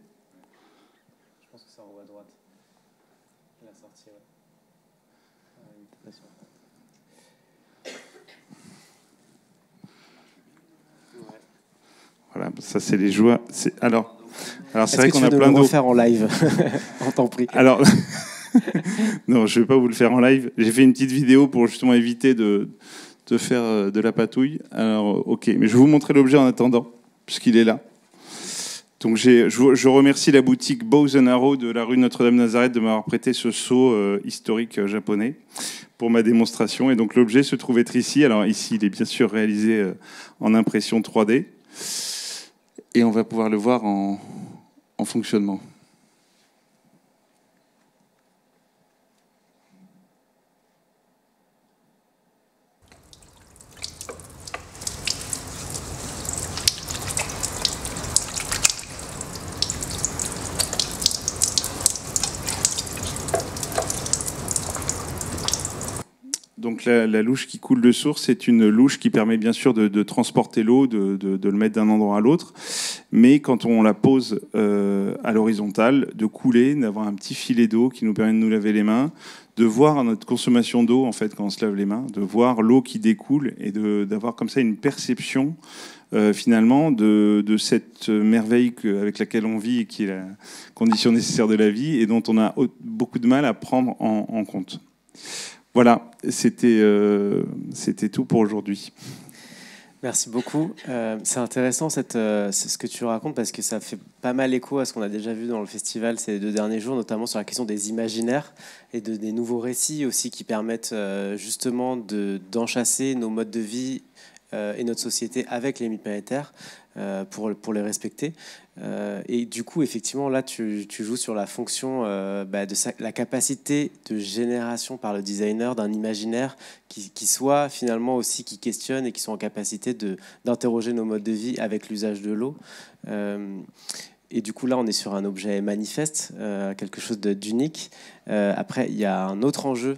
Je pense que c'est en haut à droite. La sortie, ouais. Voilà, ça c'est les joies. Alors c'est vrai qu'on a plein de d'eau. Faire en live, on t'en prie. Alors, non, je vais pas vous le faire en live. J'ai fait une petite vidéo pour justement éviter de faire de la patouille. Alors, ok, mais je vais vous montrer l'objet en attendant, puisqu'il est là. Donc je remercie la boutique Bows & Arrow de la rue Notre-Dame-Nazareth de m'avoir prêté ce seau historique japonais pour ma démonstration. Et donc l'objet se trouve être ici. Alors ici, il est bien sûr réalisé en impression 3D. Et on va pouvoir le voir en fonctionnement. Donc la louche qui coule de source, c'est une louche qui permet bien sûr de transporter l'eau, de le mettre d'un endroit à l'autre, mais quand on la pose à l'horizontale, de couler, d'avoir un petit filet d'eau qui nous permet de nous laver les mains, de voir notre consommation d'eau en fait quand on se lave les mains, de voir l'eau qui découle et d'avoir comme ça une perception finalement de cette merveille avec laquelle on vit et qui est la condition nécessaire de la vie et dont on a beaucoup de mal à prendre en compte. Voilà, c'était tout pour aujourd'hui. Merci beaucoup. C'est intéressant c'est ce que tu racontes parce que ça fait pas mal écho à ce qu'on a déjà vu dans le festival ces 2 derniers jours, notamment sur la question des imaginaires et des nouveaux récits aussi qui permettent justement d'enchasser nos modes de vie et notre société avec les limites planétaires pour les respecter. Et du coup, effectivement, là, tu joues sur la fonction la capacité de génération par le designer d'un imaginaire qui soit finalement aussi qui questionne et qui soit en capacité d'interroger nos modes de vie avec l'usage de l'eau. Et du coup, là, on est sur un objet manifeste, quelque chose d'unique. Après, il y a un autre enjeu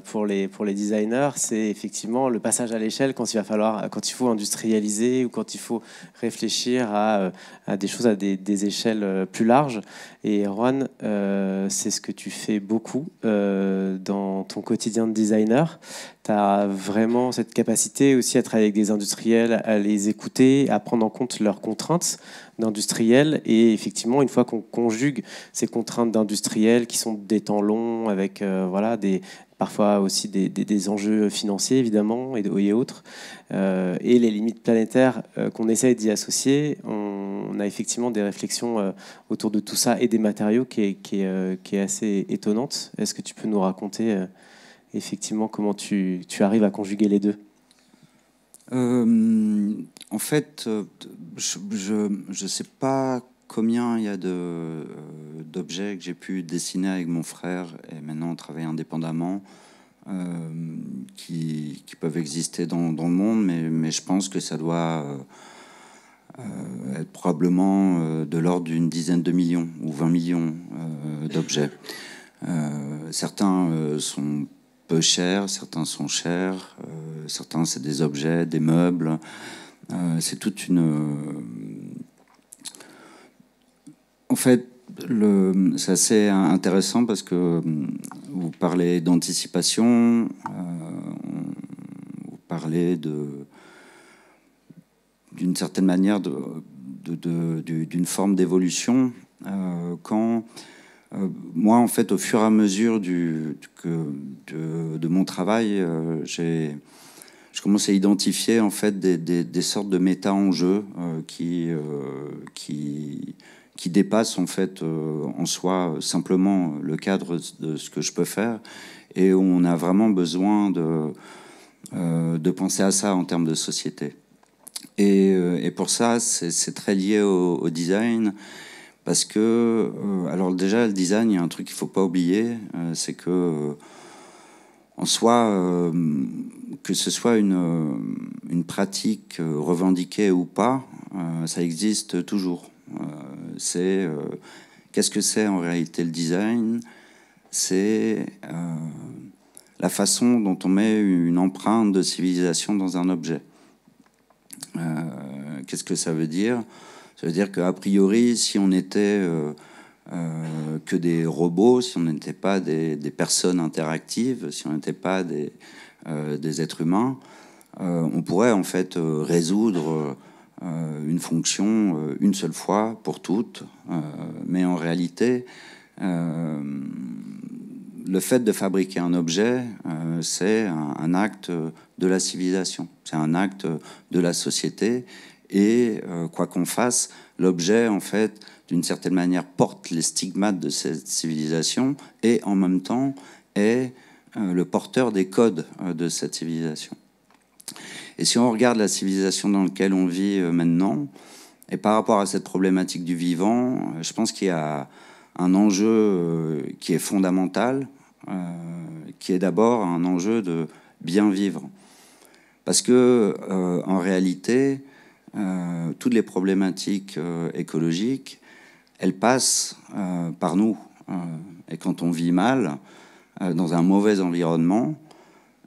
pour les designers, c'est effectivement le passage à l'échelle quand il faut industrialiser ou quand il faut réfléchir à des choses à des échelles plus larges. Et Erwan, c'est ce que tu fais beaucoup dans ton quotidien de designer. Tu as vraiment cette capacité aussi à travailler avec des industriels, à les écouter, à prendre en compte leurs contraintes d'industriels. Et effectivement, une fois qu'on conjugue ces contraintes d'industriels qui sont des temps longs, avec parfois aussi des enjeux financiers, évidemment, et autres, et les limites planétaires qu'on essaye d'y associer, on a effectivement des réflexions autour de tout ça et des matériaux qui est assez étonnante. Est-ce que tu peux nous raconter effectivement comment tu arrives à conjuguer les deux ? En fait, je ne sais pas combien il y a d'objets que j'ai pu dessiner avec mon frère et maintenant on travaille indépendamment qui peuvent exister dans le monde, mais je pense que ça doit être probablement de l'ordre d'une dizaine de millions ou 20 millions d'objets. Certains sont peu chers, certains sont chers, certains c'est des objets, des meubles. C'est toute une... En fait, c'est assez intéressant parce que vous parlez d'anticipation, vous parlez d'une certaine manière d'une forme d'évolution. Quand moi, en fait, au fur et à mesure de mon travail, je commence à identifier en fait des sortes de méta-enjeux qui dépassent en fait en soi simplement le cadre de ce que je peux faire, et où on a vraiment besoin de penser à ça en termes de société. Et pour ça, c'est très lié au design. Parce que, alors déjà, le design, il y a un truc qu'il ne faut pas oublier, c'est que, en soi, que ce soit une pratique revendiquée ou pas, ça existe toujours. Qu'est-ce que c'est en réalité le design? C'est la façon dont on met une empreinte de civilisation dans un objet. Qu'est-ce que ça veut dire? Ça veut dire qu'a priori, si on n'était que des robots, si on n'était pas des personnes interactives, si on n'était pas des êtres humains, on pourrait en fait résoudre une fonction une seule fois pour toutes. Mais en réalité, le fait de fabriquer un objet, c'est un acte de la civilisation, c'est un acte de la société. Et quoi qu'on fasse, l'objet, en fait, d'une certaine manière, porte les stigmates de cette civilisation et en même temps est le porteur des codes de cette civilisation. Et si on regarde la civilisation dans laquelle on vit maintenant, et par rapport à cette problématique du vivant, je pense qu'il y a un enjeu qui est fondamental, qui est d'abord un enjeu de bien vivre. Parce que, en réalité, toutes les problématiques écologiques, elles passent par nous. Et quand on vit mal, dans un mauvais environnement,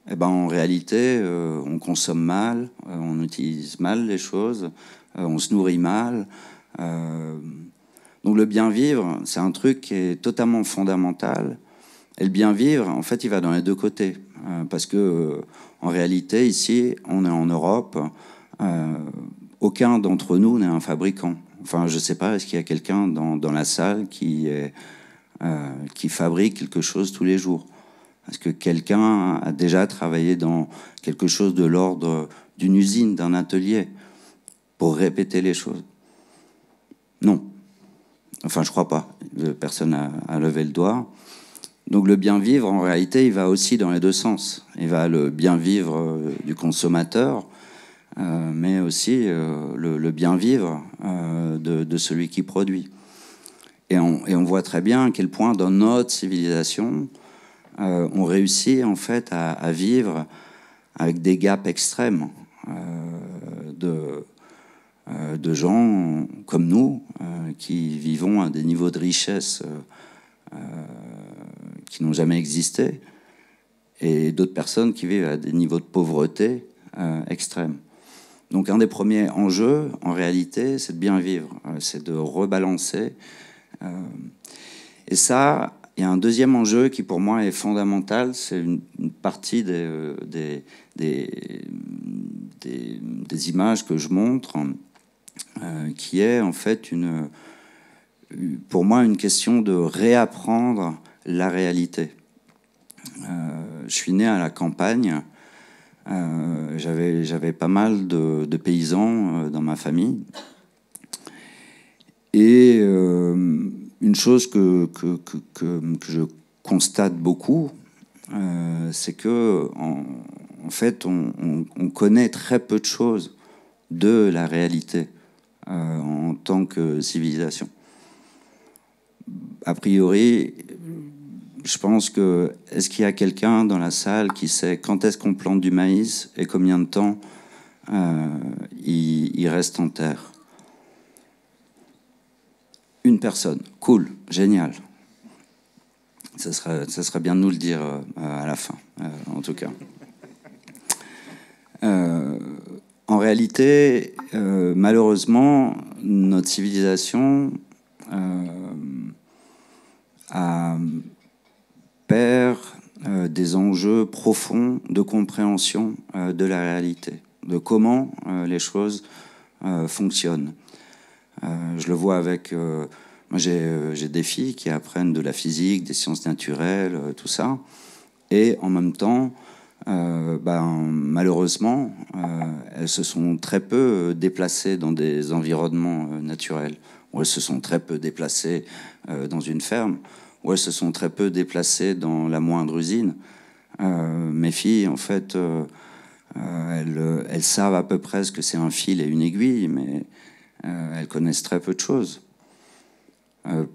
eh ben, en réalité, on consomme mal, on utilise mal les choses, on se nourrit mal. Donc le bien vivre, c'est un truc qui est totalement fondamental. Et le bien vivre, en fait, il va dans les deux côtés. Parce que, en réalité, ici, on est en Europe. Aucun d'entre nous n'est un fabricant. Enfin, je ne sais pas, est-ce qu'il y a quelqu'un dans la salle qui fabrique quelque chose tous les jours? Est-ce que quelqu'un a déjà travaillé dans quelque chose de l'ordre d'une usine, d'un atelier, pour répéter les choses? Non. Enfin, je ne crois pas. Personne n'a levé le doigt. Donc le bien vivre, en réalité, il va aussi dans les deux sens. Il va le bien vivre du consommateur, mais aussi le bien vivre de celui qui produit. Et on voit très bien à quel point dans notre civilisation, on réussit en fait à vivre avec des gaps extrêmes de gens comme nous qui vivons à des niveaux de richesse qui n'ont jamais existé, et d'autres personnes qui vivent à des niveaux de pauvreté extrêmes. Donc un des premiers enjeux, en réalité, c'est de bien vivre, c'est de rebalancer. Et ça, il y a un deuxième enjeu qui pour moi est fondamental, c'est une partie des images que je montre, qui est en fait pour moi une question de réapprendre la réalité. Je suis né à la campagne, j'avais pas mal de paysans dans ma famille, et une chose que je constate beaucoup, c'est que en fait on connaît très peu de choses de la réalité en tant que civilisation. A priori, je pense que, est-ce qu'il y a quelqu'un dans la salle qui sait quand est-ce qu'on plante du maïs et combien de temps il reste en terre? Une personne. Cool, génial. ça serait bien de nous le dire à la fin, en tout cas. En réalité, malheureusement, notre civilisation perd des enjeux profonds de compréhension de la réalité, de comment les choses fonctionnent. Je le vois avec... moi, j'ai des filles qui apprennent de la physique, des sciences naturelles, tout ça. Et en même temps, malheureusement, elles se sont très peu déplacées dans des environnements naturels, ou elles se sont très peu déplacées dans une ferme, ou elles se sont très peu déplacées dans la moindre usine. Mes filles, en fait, elles savent à peu près ce que c'est un fil et une aiguille, mais elles connaissent très peu de choses.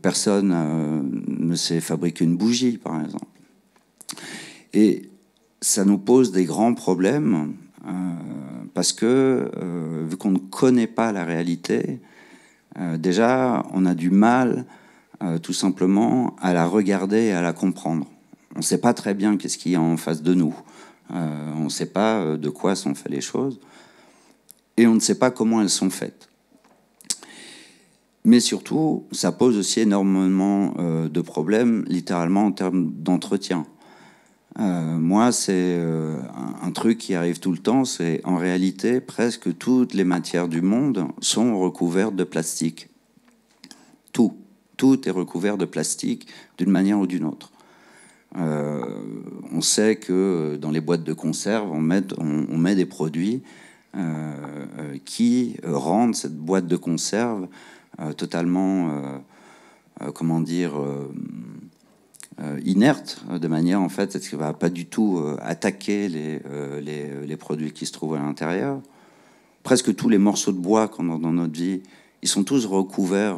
Personne ne sait fabriquer une bougie, par exemple. Et ça nous pose des grands problèmes parce que, vu qu'on ne connaît pas la réalité, déjà, on a du mal, tout simplement, à la regarder et à la comprendre. On ne sait pas très bien qu'est-ce qu'il y a en face de nous. On ne sait pas de quoi sont faites les choses. Et on ne sait pas comment elles sont faites. Mais surtout, ça pose aussi énormément de problèmes, littéralement, en termes d'entretien. Moi, c'est un truc qui arrive tout le temps, c'est en réalité, presque toutes les matières du monde sont recouvertes de plastique. Tout est recouvert de plastique d'une manière ou d'une autre. On sait que dans les boîtes de conserve, on met des produits qui rendent cette boîte de conserve totalement, inerte, de manière en fait, est-ce qu'elle va pas du tout attaquer les produits qui se trouvent à l'intérieur. Presque tous les morceaux de bois qu'on a dans notre vie, ils sont tous recouverts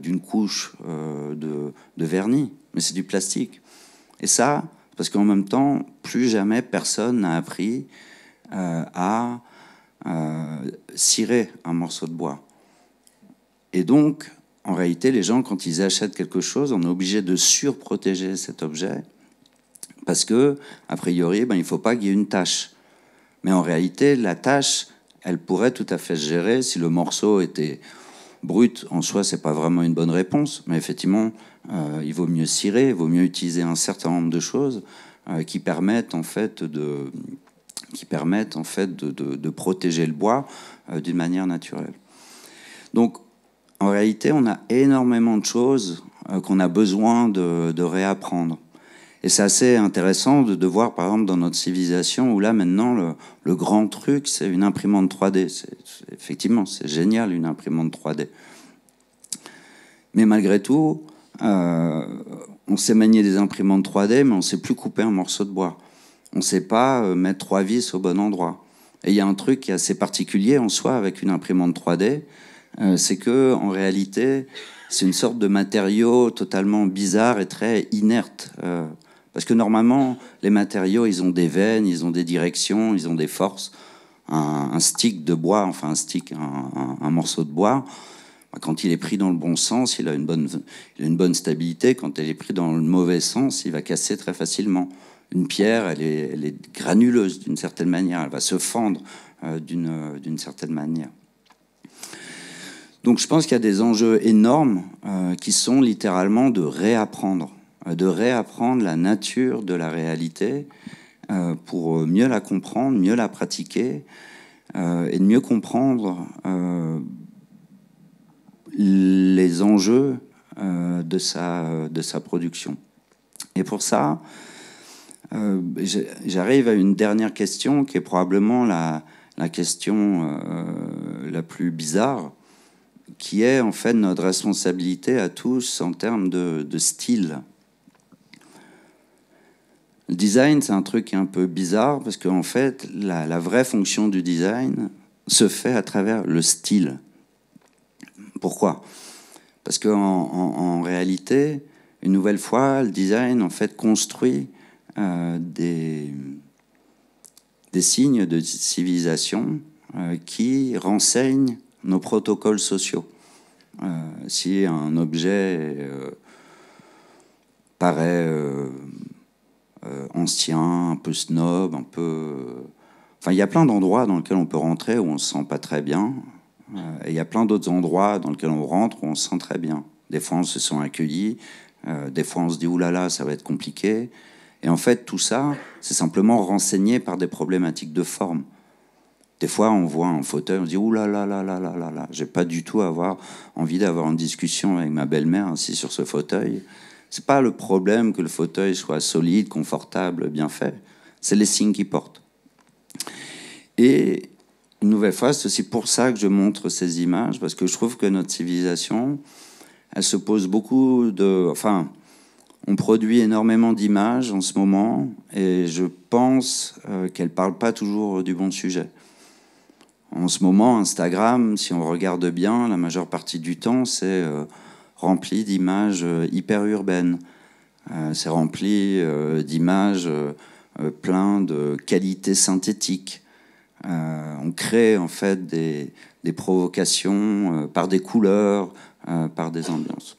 d'une couche de vernis, mais c'est du plastique. Et ça, parce qu'en même temps, plus jamais personne n'a appris à cirer un morceau de bois. Et donc, en réalité, les gens, quand ils achètent quelque chose, on est obligé de surprotéger cet objet parce que, a priori, il ne faut pas qu'il y ait une tache. Mais en réalité, la tache, elle pourrait tout à fait se gérer si le morceau était brut. En soi, c'est pas vraiment une bonne réponse, mais effectivement, il vaut mieux cirer, il vaut mieux utiliser un certain nombre de choses qui permettent en fait de protéger le bois d'une manière naturelle. Donc, en réalité, on a énormément de choses qu'on a besoin de réapprendre. Et c'est assez intéressant de voir, par exemple, dans notre civilisation, où là, maintenant, le grand truc, c'est une imprimante 3D. Effectivement, c'est génial, une imprimante 3D. Mais malgré tout, on sait manier des imprimantes 3D, mais on ne sait plus couper un morceau de bois. On ne sait pas mettre 3 vis au bon endroit. Et il y a un truc qui est assez particulier en soi avec une imprimante 3D, c'est que en réalité, c'est une sorte de matériau totalement bizarre et très inerte. Parce que normalement, les matériaux, ils ont des veines, ils ont des directions, ils ont des forces. Un stick de bois, enfin un morceau de bois, quand il est pris dans le bon sens, il a une bonne stabilité. Quand il est pris dans le mauvais sens, il va casser très facilement. Une pierre, elle est granuleuse d'une certaine manière, elle va se fendre d'une certaine manière. Donc je pense qu'il y a des enjeux énormes qui sont littéralement de réapprendre la nature de la réalité pour mieux la comprendre, mieux la pratiquer et de mieux comprendre les enjeux de sa production. Et pour ça, j'arrive à une dernière question qui est probablement la question la plus bizarre, qui est en fait notre responsabilité à tous en termes de style. Le design, c'est un truc un peu bizarre parce qu'en fait, la vraie fonction du design se fait à travers le style. Pourquoi ? Parce qu'en réalité, une nouvelle fois, le design en fait construit des signes de civilisation qui renseignent nos protocoles sociaux. Si un objet paraît ancien, un peu snob, un peu... Enfin, il y a plein d'endroits dans lesquels on peut rentrer où on se sent pas très bien. Et il y a plein d'autres endroits dans lesquels on rentre où on se sent très bien. Des fois, on se sent accueilli. Des fois, on se dit « Ouh là là, ça va être compliqué ». Et en fait, tout ça, c'est simplement renseigné par des problématiques de forme. Des fois, on voit un fauteuil, on se dit « Ouh là là là là là là là ». J'ai pas du tout envie d'avoir une discussion avec ma belle-mère assise sur ce fauteuil. C'est pas le problème que le fauteuil soit solide, confortable, bien fait. C'est les signes qu'il porte. Et une nouvelle fois, c'est aussi pour ça que je montre ces images, parce que je trouve que notre civilisation, elle se pose beaucoup de... Enfin, on produit énormément d'images en ce moment, et je pense qu'elles ne parlent pas toujours du bon sujet. En ce moment, Instagram, si on regarde bien, la majeure partie du temps, c'est rempli d'images hyper urbaines. C'est rempli d'images plein de qualités synthétiques. On crée en fait des provocations par des couleurs, par des ambiances.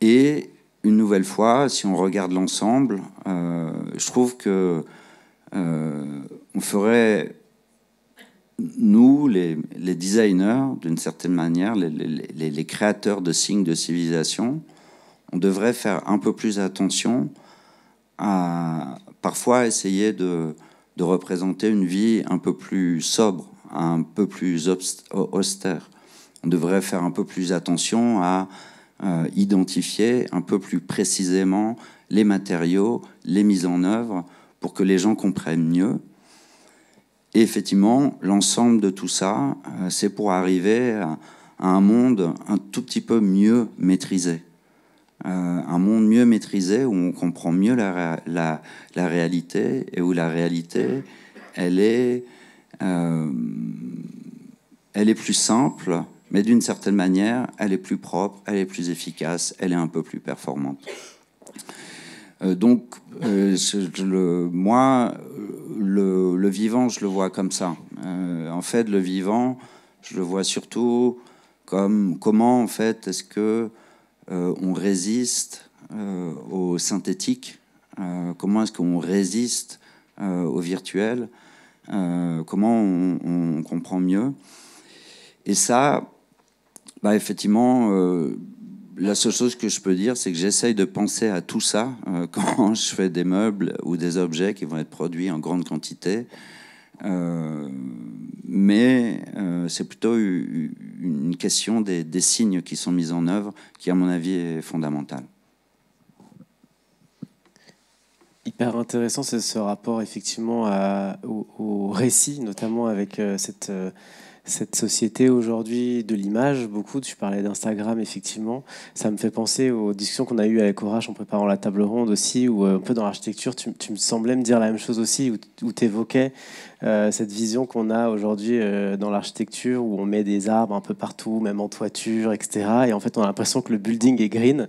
Et une nouvelle fois, si on regarde l'ensemble, je trouve que on ferait, nous, les designers, d'une certaine manière, les créateurs de signes de civilisation, on devrait faire un peu plus attention à parfois essayer de représenter une vie un peu plus sobre, un peu plus austère. On devrait faire un peu plus attention à identifier un peu plus précisément les matériaux, les mises en œuvre, pour que les gens comprennent mieux. Et effectivement, l'ensemble de tout ça, c'est pour arriver à un monde un tout petit peu mieux maîtrisé. Un monde mieux maîtrisé où on comprend mieux la réalité, et où la réalité, elle est plus simple, mais d'une certaine manière, elle est plus propre, elle est plus efficace, elle est un peu plus performante. Donc, moi, le vivant, je le vois comme ça. En fait, le vivant, je le vois surtout comme comment, en fait, est-ce que on résiste au synthétique, comment est-ce qu'on résiste au virtuel, comment on comprend mieux. Et ça, effectivement, la seule chose que je peux dire, c'est que j'essaye de penser à tout ça quand je fais des meubles ou des objets qui vont être produits en grande quantité. Mais c'est plutôt une question des signes qui sont mis en œuvre qui, à mon avis, est fondamentale. Hyper intéressant, c'est ce rapport effectivement au récit, notamment avec cette société aujourd'hui de l'image. Beaucoup, tu parlais d'Instagram, effectivement. Ça me fait penser aux discussions qu'on a eues avec Orache en préparant la table ronde aussi, où un peu dans l'architecture, tu me semblais me dire la même chose aussi, où tu évoquais cette vision qu'on a aujourd'hui dans l'architecture, où on met des arbres un peu partout, même en toiture, etc. Et en fait, on a l'impression que le building est green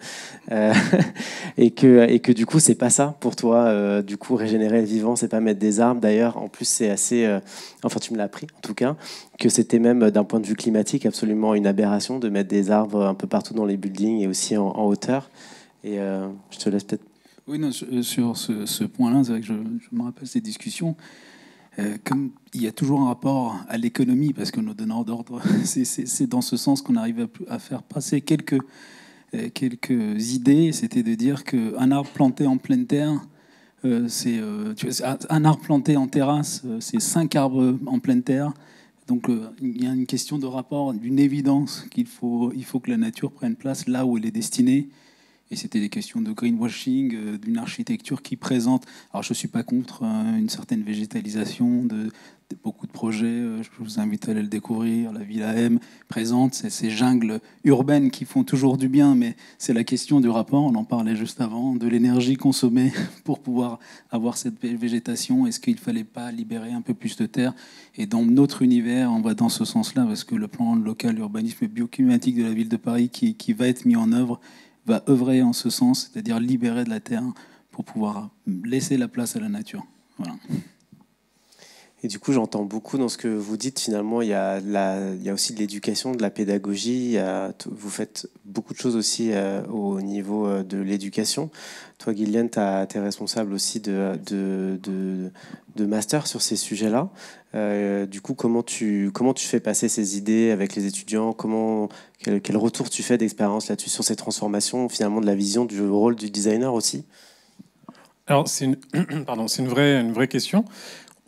et que du coup, c'est pas ça pour toi. Du coup, régénérer le vivant, c'est pas mettre des arbres. D'ailleurs, en plus, c'est assez... enfin, tu me l'as appris, en tout cas, que c'était même, d'un point de vue climatique, absolument une aberration de mettre des arbres un peu partout dans les buildings et aussi en hauteur. Et je te laisse peut-être... Oui, non, sur ce point-là, c'est vrai que je me rappelle ces discussions. Comme il y a toujours un rapport à l'économie, parce que nos donneurs d'ordre, c'est dans ce sens qu'on arrive à faire passer quelques idées. C'était de dire qu'un arbre planté en pleine terre, un arbre planté en terrasse, c'est 5 arbres en pleine terre. Donc il y a une question de rapport, d'une évidence il faut que la nature prenne place là où elle est destinée. Et c'était des questions de greenwashing, d'une architecture qui présente... Alors, je ne suis pas contre une certaine végétalisation de beaucoup de projets. Je vous invite à aller le découvrir. La Villa M présente ces jungles urbaines qui font toujours du bien, mais c'est la question du rapport, on en parlait juste avant, de l'énergie consommée pour pouvoir avoir cette végétation. Est-ce qu'il ne fallait pas libérer un peu plus de terre? Et dans notre univers, on va dans ce sens-là, parce que le plan local urbanisme et bioclimatique de la ville de Paris qui va être mis en œuvre va œuvrer en ce sens, c'est-à-dire libérer de la terre pour pouvoir laisser la place à la nature. Voilà. Et du coup, j'entends beaucoup dans ce que vous dites. Finalement, il y a aussi de l'éducation, de la pédagogie. Vous faites beaucoup de choses aussi au niveau de l'éducation. Toi, Guyliane, tu es responsable aussi de master sur ces sujets-là. Du coup, comment tu fais passer ces idées avec les étudiants? Quel retour tu fais d'expérience là-dessus, sur ces transformations, finalement, de la vision du rôle du designer aussi? Alors, c'est pardon, c'est une vraie question.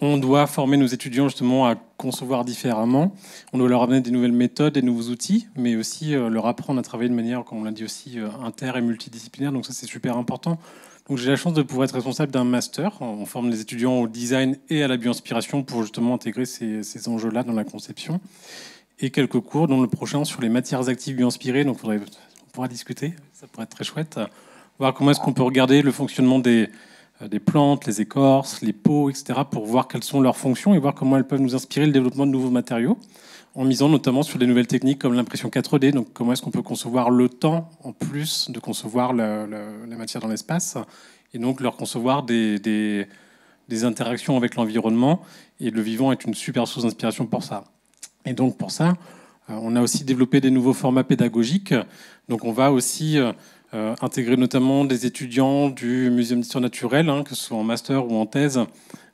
On doit former nos étudiants justement à concevoir différemment. On doit leur amener des nouvelles méthodes, des nouveaux outils, mais aussi leur apprendre à travailler de manière, comme on l'a dit aussi, inter- et multidisciplinaire. Donc ça, c'est super important. Donc j'ai la chance de pouvoir être responsable d'un master. On forme les étudiants au design et à la bio-inspiration pour justement intégrer ces enjeux-là dans la conception. Et quelques cours, dont le prochain sur les matières actives bio-inspirées. Donc on pourra discuter, ça pourrait être très chouette. Voir comment est-ce qu'on peut regarder le fonctionnement des plantes, les écorces, les peaux, etc., pour voir quelles sont leurs fonctions et voir comment elles peuvent nous inspirer le développement de nouveaux matériaux, en misant notamment sur des nouvelles techniques comme l'impression 4D. Donc comment est-ce qu'on peut concevoir le temps en plus de concevoir la matière dans l'espace, et donc leur concevoir des interactions avec l'environnement. Et le vivant est une super source d'inspiration pour ça. Et donc pour ça, on a aussi développé des nouveaux formats pédagogiques. Donc on va aussi intégrer notamment des étudiants du Muséum d'histoire naturelle, que ce soit en master ou en thèse,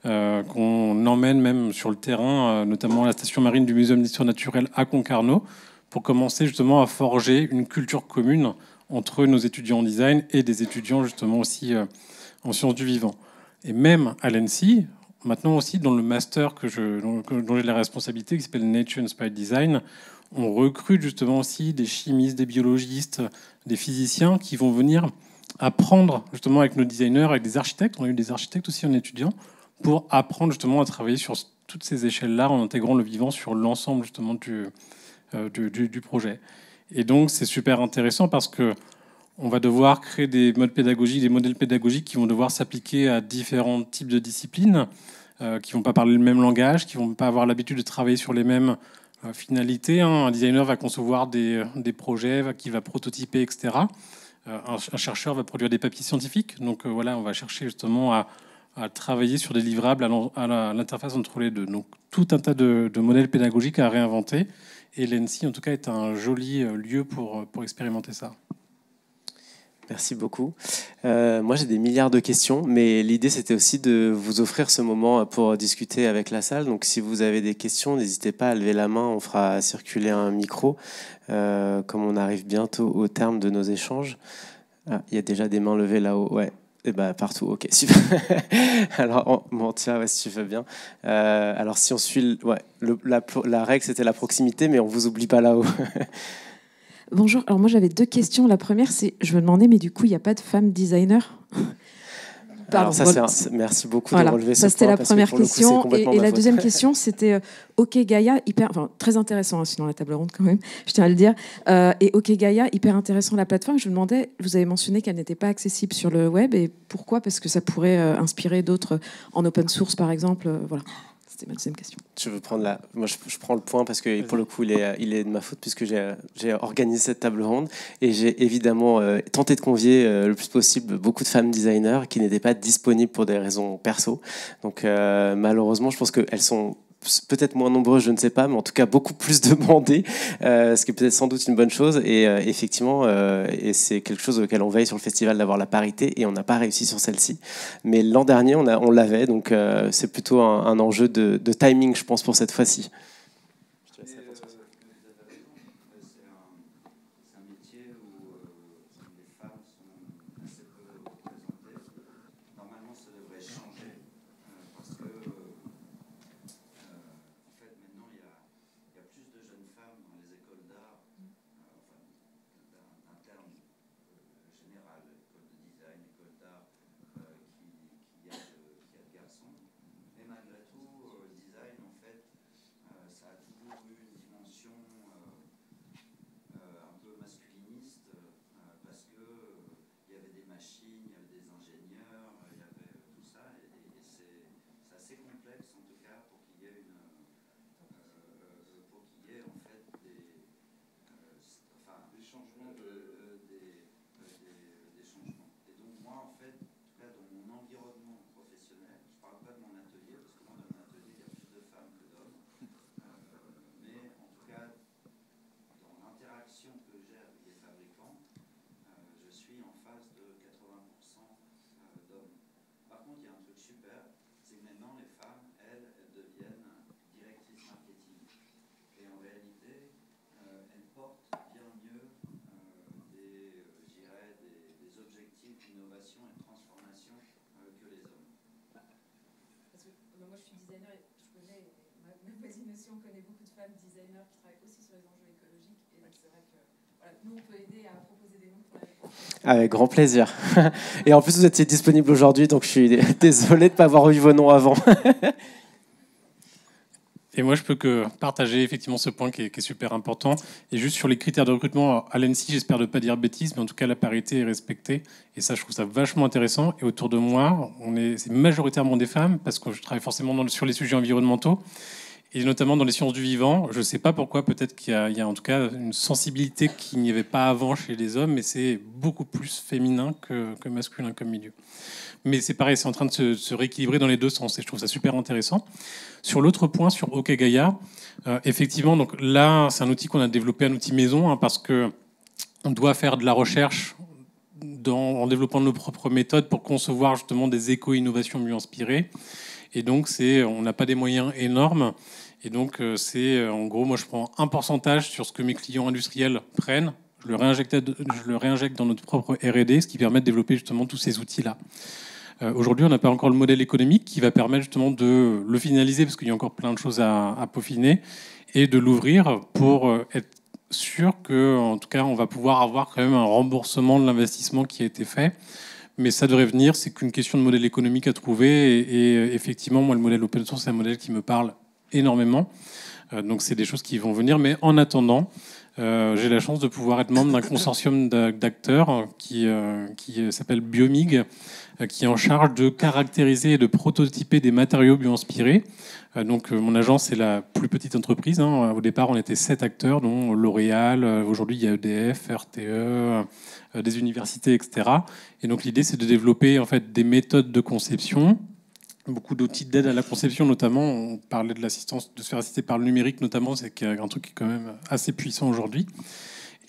qu'on emmène même sur le terrain, notamment à la station marine du Muséum d'histoire naturelle à Concarneau, pour commencer justement à forger une culture commune entre nos étudiants en design et des étudiants justement aussi en sciences du vivant. Et même à l'ENSI, maintenant aussi dans le master dont j'ai la responsabilité, qui s'appelle Nature Inspired Design, on recrute justement aussi des chimistes, des biologistes, des physiciens qui vont venir apprendre justement avec nos designers, avec des architectes. On a eu des architectes aussi en étudiant, pour apprendre justement à travailler sur toutes ces échelles-là en intégrant le vivant sur l'ensemble justement du projet. Et donc c'est super intéressant parce que on va devoir créer des modes pédagogiques, des modèles pédagogiques qui vont devoir s'appliquer à différents types de disciplines, qui vont pas parler le même langage, qui vont pas avoir l'habitude de travailler sur les mêmes finalités. Un designer va concevoir des projets, qui va prototyper, etc. Un chercheur va produire des papiers scientifiques. Donc voilà, on va chercher justement à travailler sur des livrables à l'interface entre les deux. Donc tout un tas de modèles pédagogiques à réinventer. Et l'ENSI, en tout cas, est un joli lieu pour expérimenter ça. Merci beaucoup. Moi, j'ai des milliards de questions, mais l'idée, c'était aussi de vous offrir ce moment pour discuter avec la salle. Donc, si vous avez des questions, n'hésitez pas à lever la main. On fera circuler un micro, comme on arrive bientôt au terme de nos échanges. Ah, il y a déjà des mains levées là-haut. Ouais. Et bah, partout. Ok, super. Alors, tiens, ouais, si tu veux bien. Alors, si on suit... la règle, c'était la proximité, mais on vous oublie pas là-haut. Bonjour, alors moi j'avais deux questions. La première, c'est, je me demandais, mais du coup, il n'y a pas de femme designer? Pardon, alors ça, merci beaucoup de relever ce point. Ça, c'était la première question. Coup, et la deuxième question, c'était OK Gaia, très intéressant, sinon la table ronde quand même, je tiens à le dire. Et OK Gaia, hyper intéressant la plateforme. Je me demandais, vous avez mentionné qu'elle n'était pas accessible sur le web. Et pourquoi? Parce que ça pourrait inspirer d'autres en open source, par exemple. Voilà. C'était ma deuxième question. Tu veux prendre Moi, je prends le point parce que pour le coup, il est de ma faute puisque j'ai organisé cette table ronde et j'ai évidemment tenté de convier le plus possible beaucoup de femmes designers qui n'étaient pas disponibles pour des raisons perso. Donc malheureusement, je pense qu'elles sont peut-être moins nombreuses, je ne sais pas, mais en tout cas beaucoup plus demandées, ce qui est peut-être sans doute une bonne chose. Et effectivement, et c'est quelque chose auquel on veille sur le festival, d'avoir la parité, et on n'a pas réussi sur celle-ci. Mais l'an dernier, on l'avait, donc c'est plutôt un enjeu de timing, je pense, pour cette fois-ci. écrit en face de 80% d'hommes. Par contre, il y a un truc super, c'est que maintenant les femmes, elles deviennent directrices marketing. Et en réalité, elles portent bien mieux des objectifs d'innovation et de transformation que les hommes. Parce que moi je suis designer et je connais, ma voisine aussi, on connaît beaucoup de femmes designers qui travaillent aussi sur les enjeux écologiques. Et donc c'est vrai que voilà, nous on peut aider à proposer des noms pour la réponse. Avec grand plaisir. Et en plus, vous étiez disponible aujourd'hui, donc je suis désolé de ne pas avoir eu vos noms avant. Et moi, je peux que partager effectivement ce point qui est super important. Et juste sur les critères de recrutement, à l'ANSSI, j'espère ne pas dire bêtises, mais en tout cas, la parité est respectée. Et ça, je trouve ça vachement intéressant. Et autour de moi, c'est majoritairement des femmes, parce que je travaille forcément sur les sujets environnementaux, et notamment dans les sciences du vivant. Je ne sais pas pourquoi, peut-être qu'il y a en tout cas une sensibilité qu'il n'y avait pas avant chez les hommes, mais c'est beaucoup plus féminin que masculin comme milieu. Mais c'est pareil, c'est en train de se rééquilibrer dans les deux sens, et je trouve ça super intéressant. Sur l'autre point, sur OK Gaia, effectivement, donc là, c'est un outil qu'on a développé, un outil maison, parce que on doit faire de la recherche en développant nos propres méthodes pour concevoir justement des éco-innovations mieux inspirées. Et donc, on n'a pas des moyens énormes. Et donc, en gros, moi, je prends un pourcentage sur ce que mes clients industriels prennent. Je le réinjecte dans notre propre R&D, ce qui permet de développer justement tous ces outils-là. Aujourd'hui, on n'a pas encore le modèle économique qui va permettre justement de le finaliser, parce qu'il y a encore plein de choses à peaufiner, et de l'ouvrir pour être sûr qu'en tout cas, on va pouvoir avoir quand même un remboursement de l'investissement qui a été fait. Mais ça devrait venir, c'est qu'une question de modèle économique à trouver. Et effectivement, moi, le modèle open source, c'est un modèle qui me parle énormément. Donc, c'est des choses qui vont venir. Mais en attendant, j'ai la chance de pouvoir être membre d'un consortium d'acteurs qui s'appelle Biomig, qui est en charge de caractériser et de prototyper des matériaux bio-inspirés. Donc, mon agence est la plus petite entreprise. Au départ, on était 7 acteurs, dont L'Oréal. Aujourd'hui, il y a EDF, RTE, des universités, etc. Et donc, l'idée, c'est de développer en fait des méthodes de conception, beaucoup d'outils d'aide à la conception, notamment. On parlait de l'assistance, de se faire assister par le numérique, notamment. C'est un truc qui est quand même assez puissant aujourd'hui.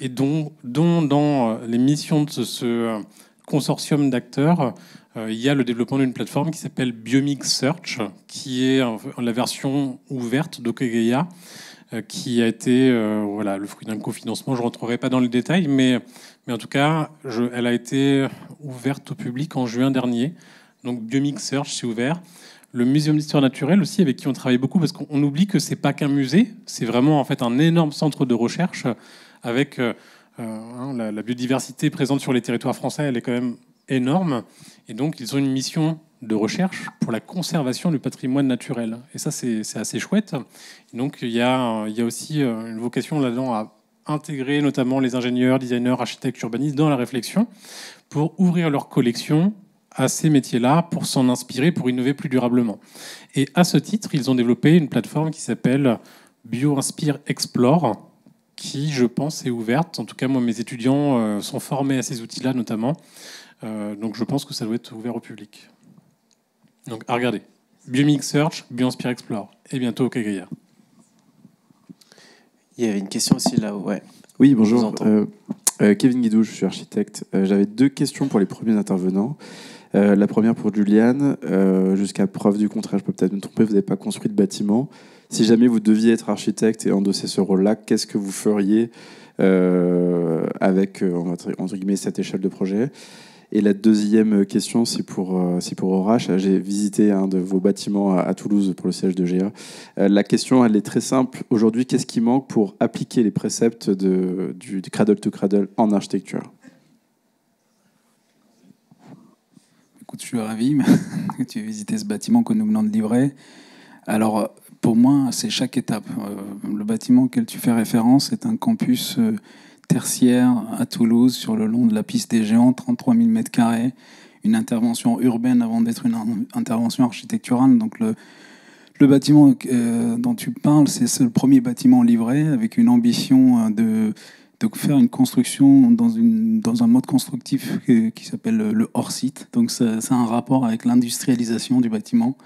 Et dont dans les missions de ce consortium d'acteurs, il y a le développement d'une plateforme qui s'appelle Biomig Search, qui est la version ouverte d'OK Gaia, qui a été le fruit d'un cofinancement. Je ne rentrerai pas dans les détails, mais en tout cas, elle a été ouverte au public en juin dernier. Donc Biomig Search, c'est ouvert. Le Muséum d'histoire naturelle aussi, avec qui on travaille beaucoup, parce qu'on oublie que c'est pas qu'un musée, c'est vraiment en fait un énorme centre de recherche avec la biodiversité présente sur les territoires français, elle est quand même énorme. Et donc, ils ont une mission de recherche pour la conservation du patrimoine naturel. Et ça, c'est assez chouette. Et donc, il y a aussi une vocation là-dedans à intégrer notamment les ingénieurs, designers, architectes, urbanistes dans la réflexion pour ouvrir leur collection à ces métiers-là, pour s'en inspirer, pour innover plus durablement. Et à ce titre, ils ont développé une plateforme qui s'appelle BioInspire Explore, qui, je pense, est ouverte. En tout cas, moi, mes étudiants sont formés à ces outils-là, notamment. Donc, je pense que ça doit être ouvert au public. Donc, à regarder. Biomig Search, BioInspire Explore. Et bientôt OK Gaia. Il y avait une question aussi là-haut. Ouais. Oui, bonjour. Kevin Guidou, je suis architecte. J'avais 2 questions pour les premiers intervenants. La première pour Juliane. Jusqu'à preuve du contraire, je peux peut-être me tromper, vous n'avez pas construit de bâtiment. Si jamais vous deviez être architecte et endosser ce rôle-là, qu'est-ce que vous feriez avec, entre guillemets, cette échelle de projet? Et la deuxième question, c'est pour Horace. J'ai visité un de vos bâtiments à Toulouse pour le siège de GA. La question, elle est très simple. Aujourd'hui, qu'est-ce qui manque pour appliquer les préceptes du cradle to cradle en architecture? Écoute, je suis ravi que tu aies visité ce bâtiment que nous venons de livrer. Alors, pour moi, c'est chaque étape. Le bâtiment auquel tu fais référence est un campus tertiaire à Toulouse, sur le long de la piste des Géants, 33 000 m², une intervention urbaine avant d'être une intervention architecturale. Donc le bâtiment dont tu parles, c'est le premier bâtiment livré, avec une ambition de faire une construction dans un mode constructif qui s'appelle le hors-site. Donc ça a un rapport avec l'industrialisation du bâtiment.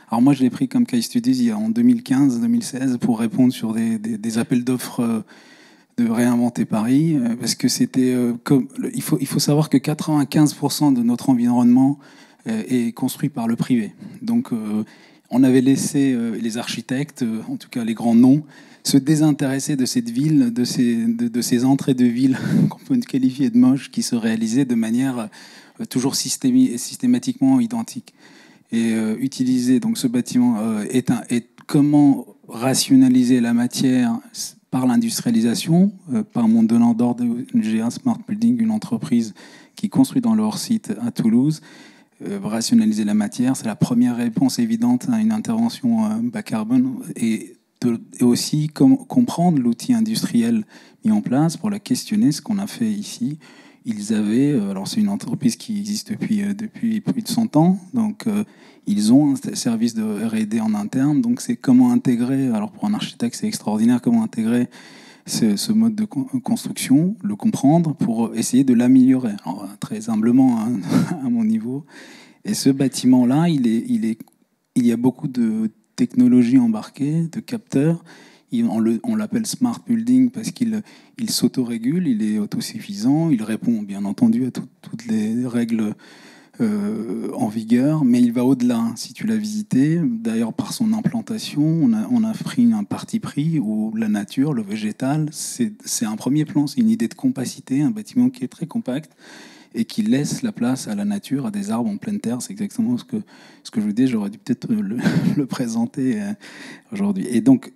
Alors moi, je l'ai pris comme case studies en 2015-2016 pour répondre sur des appels d'offres de réinventer Paris, parce que c'était il faut savoir que 95% de notre environnement est construit par le privé. Donc on avait laissé les architectes, en tout cas les grands noms, se désintéresser de cette ville, de ces entrées de ville qu'on peut qualifier de moches, qui se réalisaient de manière toujours systématiquement identique. Et utiliser donc ce bâtiment est comment rationaliser la matière par l'industrialisation, par mon donneur d'ordre GA Smart Building, une entreprise qui construit dans leur site à Toulouse. Rationaliser la matière, c'est la première réponse évidente à une intervention bas carbone, et aussi comprendre l'outil industriel mis en place pour la questionner, ce qu'on a fait ici. Ils avaient, alors c'est une entreprise qui existe depuis plus de 100 ans, donc ils ont un service de R&D en interne, donc c'est comment intégrer, alors pour un architecte c'est extraordinaire, comment intégrer ce mode de construction, le comprendre pour essayer de l'améliorer, alors, très humblement hein, à mon niveau. Et ce bâtiment-là, il y a beaucoup de technologies embarquées, de capteurs. On l'appelle Smart Building parce qu'il s'autorégule, il est autosuffisant, il répond bien entendu à toutes les règles en vigueur, mais il va au-delà. Si tu l'as visité, d'ailleurs par son implantation, on a pris un parti pris où la nature, le végétal, c'est un premier plan, c'est une idée de compacité, un bâtiment qui est très compact et qui laisse la place à la nature, à des arbres en pleine terre. C'est exactement ce que je vous dis, j'aurais dû peut-être le présenter aujourd'hui. Et donc,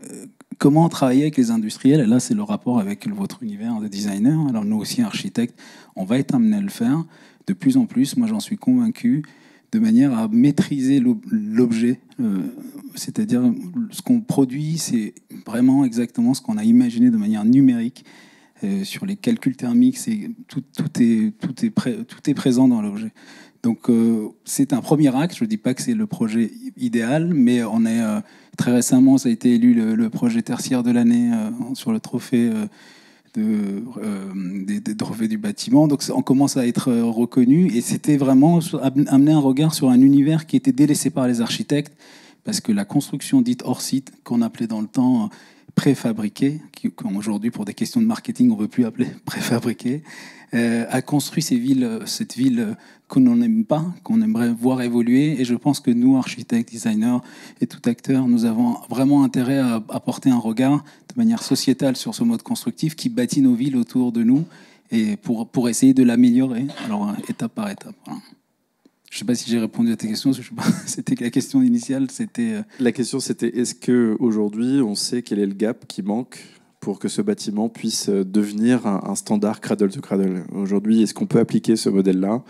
comment travailler avec les industriels? Et là, c'est le rapport avec votre univers de designer. Alors nous aussi, architectes, on va être amenés à le faire de plus en plus. Moi, j'en suis convaincu, de manière à maîtriser l'objet. C'est-à-dire, ce qu'on produit, c'est vraiment exactement ce qu'on a imaginé de manière numérique. Sur les calculs thermiques, tout est présent dans l'objet. Donc, c'est un premier acte. Je ne dis pas que c'est le projet idéal, mais on est très récemment, ça a été élu le projet tertiaire de l'année sur le trophée des trophées du bâtiment. Donc on commence à être reconnu, et c'était vraiment amener un regard sur un univers qui était délaissé par les architectes, parce que la construction dite hors site, qu'on appelait dans le temps préfabriquée, qu'aujourd'hui pour des questions de marketing on ne veut plus appeler préfabriquée, a construit cette ville qu'on n'aime pas, qu'on aimerait voir évoluer. Et je pense que nous, architectes, designers et tout acteurs, nous avons vraiment intérêt à apporter un regard de manière sociétale sur ce mode constructif qui bâtit nos villes autour de nous, et pour essayer de l'améliorer, alors étape par étape. Voilà. Je ne sais pas si j'ai répondu à tes questions. C'était la question initiale. La question, c'était est-ce qu'aujourd'hui, on sait quel est le gap qui manque pour que ce bâtiment puisse devenir un standard cradle to cradle? Aujourd'hui, est-ce qu'on peut appliquer ce modèle-là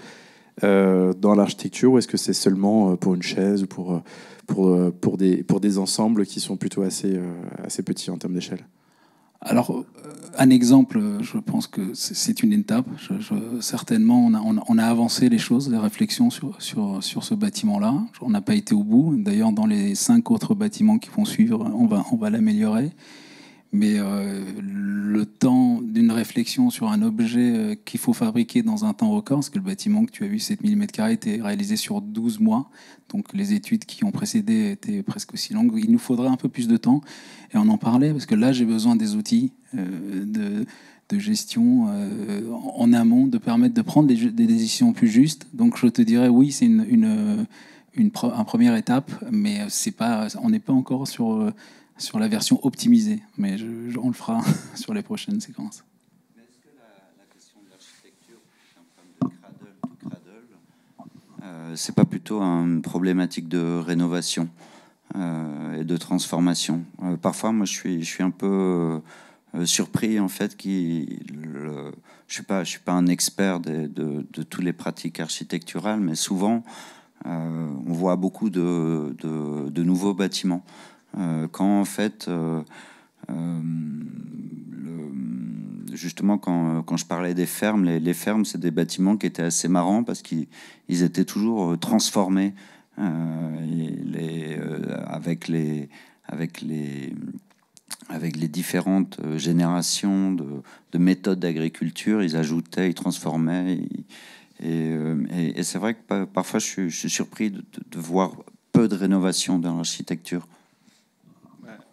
dans l'architecture, ou est-ce que c'est seulement pour une chaise ou pour des ensembles qui sont plutôt assez petits en termes d'échelle? Alors, un exemple, je pense que c'est une étape. Certainement, on a avancé les choses, les réflexions sur ce bâtiment-là. On n'a pas été au bout. D'ailleurs, dans les 5 autres bâtiments qui vont suivre, on va l'améliorer. Mais le temps d'une réflexion sur un objet qu'il faut fabriquer dans un temps record, parce que le bâtiment que tu as vu, 7000 m², était réalisé sur 12 mois. Donc les études qui ont précédé étaient presque aussi longues. Il nous faudrait un peu plus de temps. Et on en parlait, parce que là, j'ai besoin des outils de gestion en amont, de permettre de prendre des décisions plus justes. Donc je te dirais, oui, c'est une première étape, mais on n'est pas encore sur la version optimisée, mais on le fera sur les prochaines séquences. Mais est-ce que la question de l'architecture, un problème de cradle to cradle, c'est pas plutôt une problématique de rénovation et de transformation? Parfois, moi, je suis un peu surpris, en fait, je suis pas un expert de toutes les pratiques architecturales, mais souvent, on voit beaucoup de nouveaux bâtiments. Quand en fait, justement, quand je parlais des fermes, les fermes, c'est des bâtiments qui étaient assez marrants parce qu'ils étaient toujours transformés avec les différentes générations de méthodes d'agriculture. Ils ajoutaient, ils transformaient. Et c'est vrai que parfois, je suis surpris de voir peu de rénovation dans l'architecture.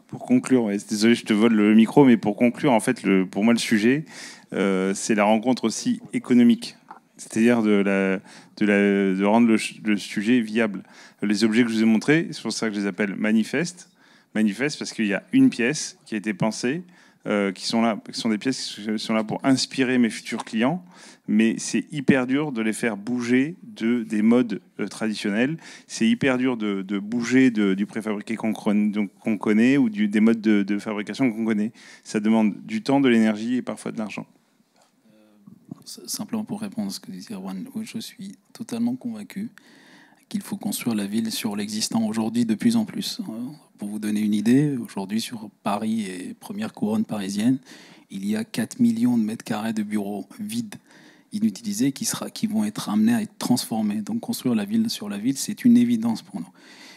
Pour conclure, désolé, je te vole le micro, mais pour conclure, en fait, pour moi, le sujet, c'est la rencontre aussi économique. C'est-à-dire de rendre le sujet viable. Les objets que je vous ai montrés, c'est pour ça que je les appelle manifestes. Manifestes parce qu'il y a une pièce qui a été pensée, qui sont des pièces qui sont là pour inspirer mes futurs clients, mais c'est hyper dur de les faire bouger des modes traditionnels. C'est hyper dur de bouger du préfabriqué qu'on connaît ou des modes de fabrication qu'on connaît. Ça demande du temps, de l'énergie et parfois de l'argent. Simplement pour répondre à ce que disait Erwan, oui, je suis totalement convaincu qu'il faut construire la ville sur l'existant aujourd'hui de plus en plus. Pour vous donner une idée, aujourd'hui sur Paris et première couronne parisienne, il y a 4 millions de mètres carrés de bureaux vides, inutilisés, qui vont être amenés à être transformés. Donc construire la ville sur la ville, c'est une évidence pour nous.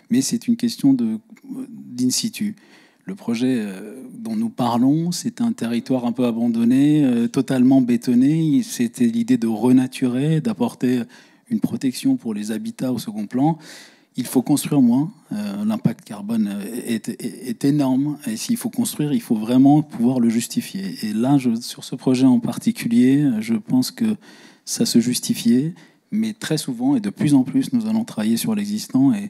Mais c'est une question d'in situ. Le projet dont nous parlons, c'est un territoire un peu abandonné, totalement bétonné. C'était l'idée de renaturer, d'apporter une protection pour les habitats au second plan. Il faut construire moins. L'impact carbone est énorme. Et s'il faut construire, il faut vraiment pouvoir le justifier. Et là, sur ce projet en particulier, je pense que ça se justifiait. Mais très souvent, et de plus en plus, nous allons travailler sur l'existant. Et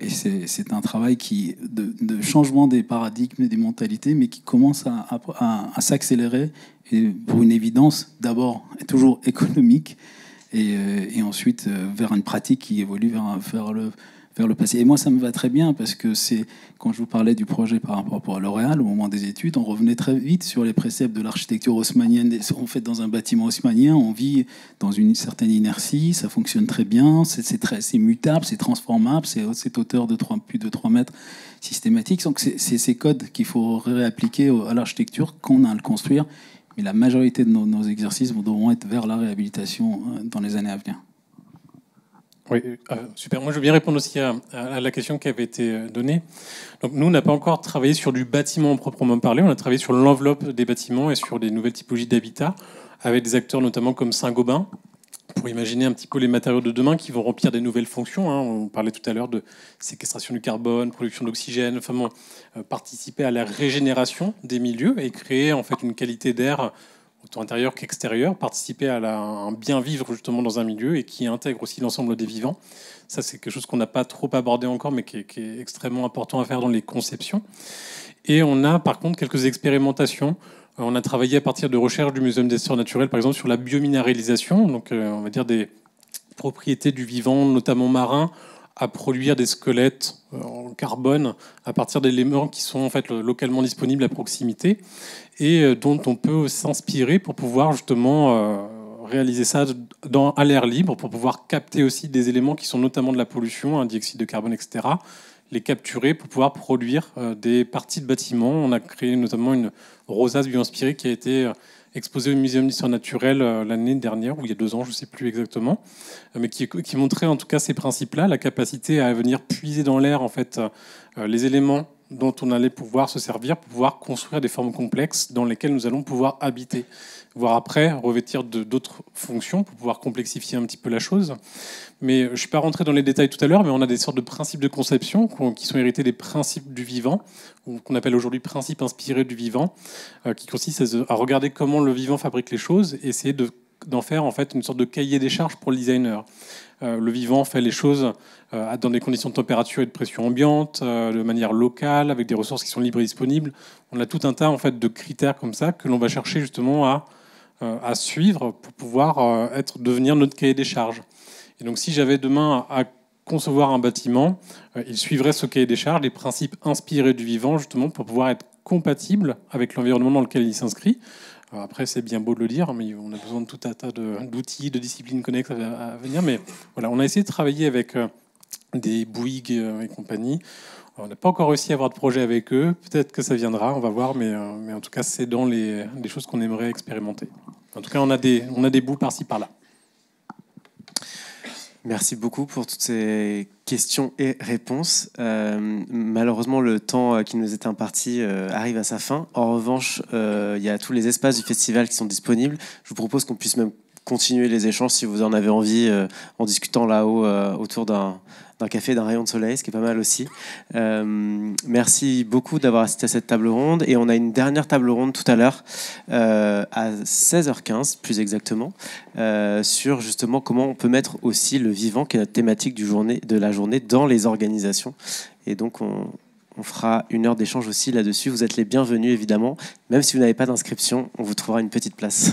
c'est un travail de changement des paradigmes et des mentalités, mais qui commence à s'accélérer. Et pour une évidence, d'abord, toujours économique, et ensuite vers une pratique qui évolue vers le passé. Et moi, ça me va très bien, parce que quand je vous parlais du projet par rapport à L'Oréal, au moment des études, on revenait très vite sur les préceptes de l'architecture haussmannienne. En fait, dans un bâtiment haussmannien, on vit dans une certaine inertie, ça fonctionne très bien, c'est mutable, c'est transformable, c'est hauteur de plus de 3 mètres systématique. Donc, c'est ces codes qu'il faut réappliquer à l'architecture quand on a à le construire. Mais la majorité de nos exercices devront être vers la réhabilitation dans les années à venir. Oui, super. Moi, je veux bien répondre aussi à la question qui avait été donnée. Donc, nous, on n'a pas encore travaillé sur du bâtiment proprement parlé. On a travaillé sur l'enveloppe des bâtiments et sur des nouvelles typologies d'habitat, avec des acteurs notamment comme Saint-Gobain, pour imaginer un petit peu les matériaux de demain qui vont remplir des nouvelles fonctions. On parlait tout à l'heure de séquestration du carbone, production d'oxygène, enfin, participer à la régénération des milieux et créer en fait une qualité d'air autant intérieur qu'extérieur, participer à un bien vivre justement dans un milieu et qui intègre aussi l'ensemble des vivants. Ça, c'est quelque chose qu'on n'a pas trop abordé encore, mais qui est extrêmement important à faire dans les conceptions. Et on a par contre quelques expérimentations. On a travaillé à partir de recherches du Muséum d'histoire naturelle, par exemple, sur la biominéralisation, donc on va dire des propriétés du vivant, notamment marin, à produire des squelettes en carbone à partir d'éléments qui sont en fait localement disponibles à proximité et dont on peut s'inspirer pour pouvoir justement réaliser ça à l'air libre, pour pouvoir capter aussi des éléments qui sont notamment de la pollution, un dioxyde de carbone, etc., les capturer pour pouvoir produire des parties de bâtiments. On a créé notamment une rosace bio-inspirée qui a été exposée au Muséum d'histoire naturelle l'année dernière, ou il y a 2 ans, je ne sais plus exactement, mais qui montrait en tout cas ces principes-là, la capacité à venir puiser dans l'air en fait, les éléments dont on allait pouvoir se servir pour pouvoir construire des formes complexes dans lesquelles nous allons pouvoir habiter, voire après revêtir d'autres fonctions pour pouvoir complexifier un petit peu la chose. Mais je ne suis pas rentré dans les détails tout à l'heure, mais on a des sortes de principes de conception qui sont hérités des principes du vivant, qu'on appelle aujourd'hui principes inspirés du vivant, qui consistent à regarder comment le vivant fabrique les choses et essayer d'en faire en fait une sorte de cahier des charges pour le designer. Le vivant fait les choses dans des conditions de température et de pression ambiante, de manière locale, avec des ressources qui sont libres et disponibles. On a tout un tas en fait, de critères comme ça que l'on va chercher justement à suivre pour pouvoir devenir notre cahier des charges. Et donc si j'avais demain à concevoir un bâtiment, il suivrait ce cahier des charges, les principes inspirés du vivant, justement, pour pouvoir être compatible avec l'environnement dans lequel il s'inscrit. Après, c'est bien beau de le dire, mais on a besoin de tout un tas d'outils, de disciplines connexes à venir. Mais voilà, on a essayé de travailler avec des Bouygues et compagnie. On n'a pas encore réussi à avoir de projet avec eux. Peut-être que ça viendra, on va voir. Mais en tout cas, c'est dans les choses qu'on aimerait expérimenter. En tout cas, on a des bouts par-ci, par-là. Merci beaucoup pour toutes ces questions et réponses. Malheureusement, le temps qui nous était imparti arrive à sa fin. En revanche, il y a tous les espaces du festival qui sont disponibles. Je vous propose qu'on puisse même continuer les échanges si vous en avez envie, en discutant là-haut autour d'un café, d'un rayon de soleil, ce qui est pas mal aussi. Merci beaucoup d'avoir assisté à cette table ronde. Et on a une dernière table ronde tout à l'heure, à 16h15 plus exactement, sur justement comment on peut mettre aussi le vivant, qui est notre thématique de la journée, dans les organisations. Et donc on fera 1 heure d'échange aussi là-dessus. Vous êtes les bienvenus évidemment. Même si vous n'avez pas d'inscription, on vous trouvera une petite place.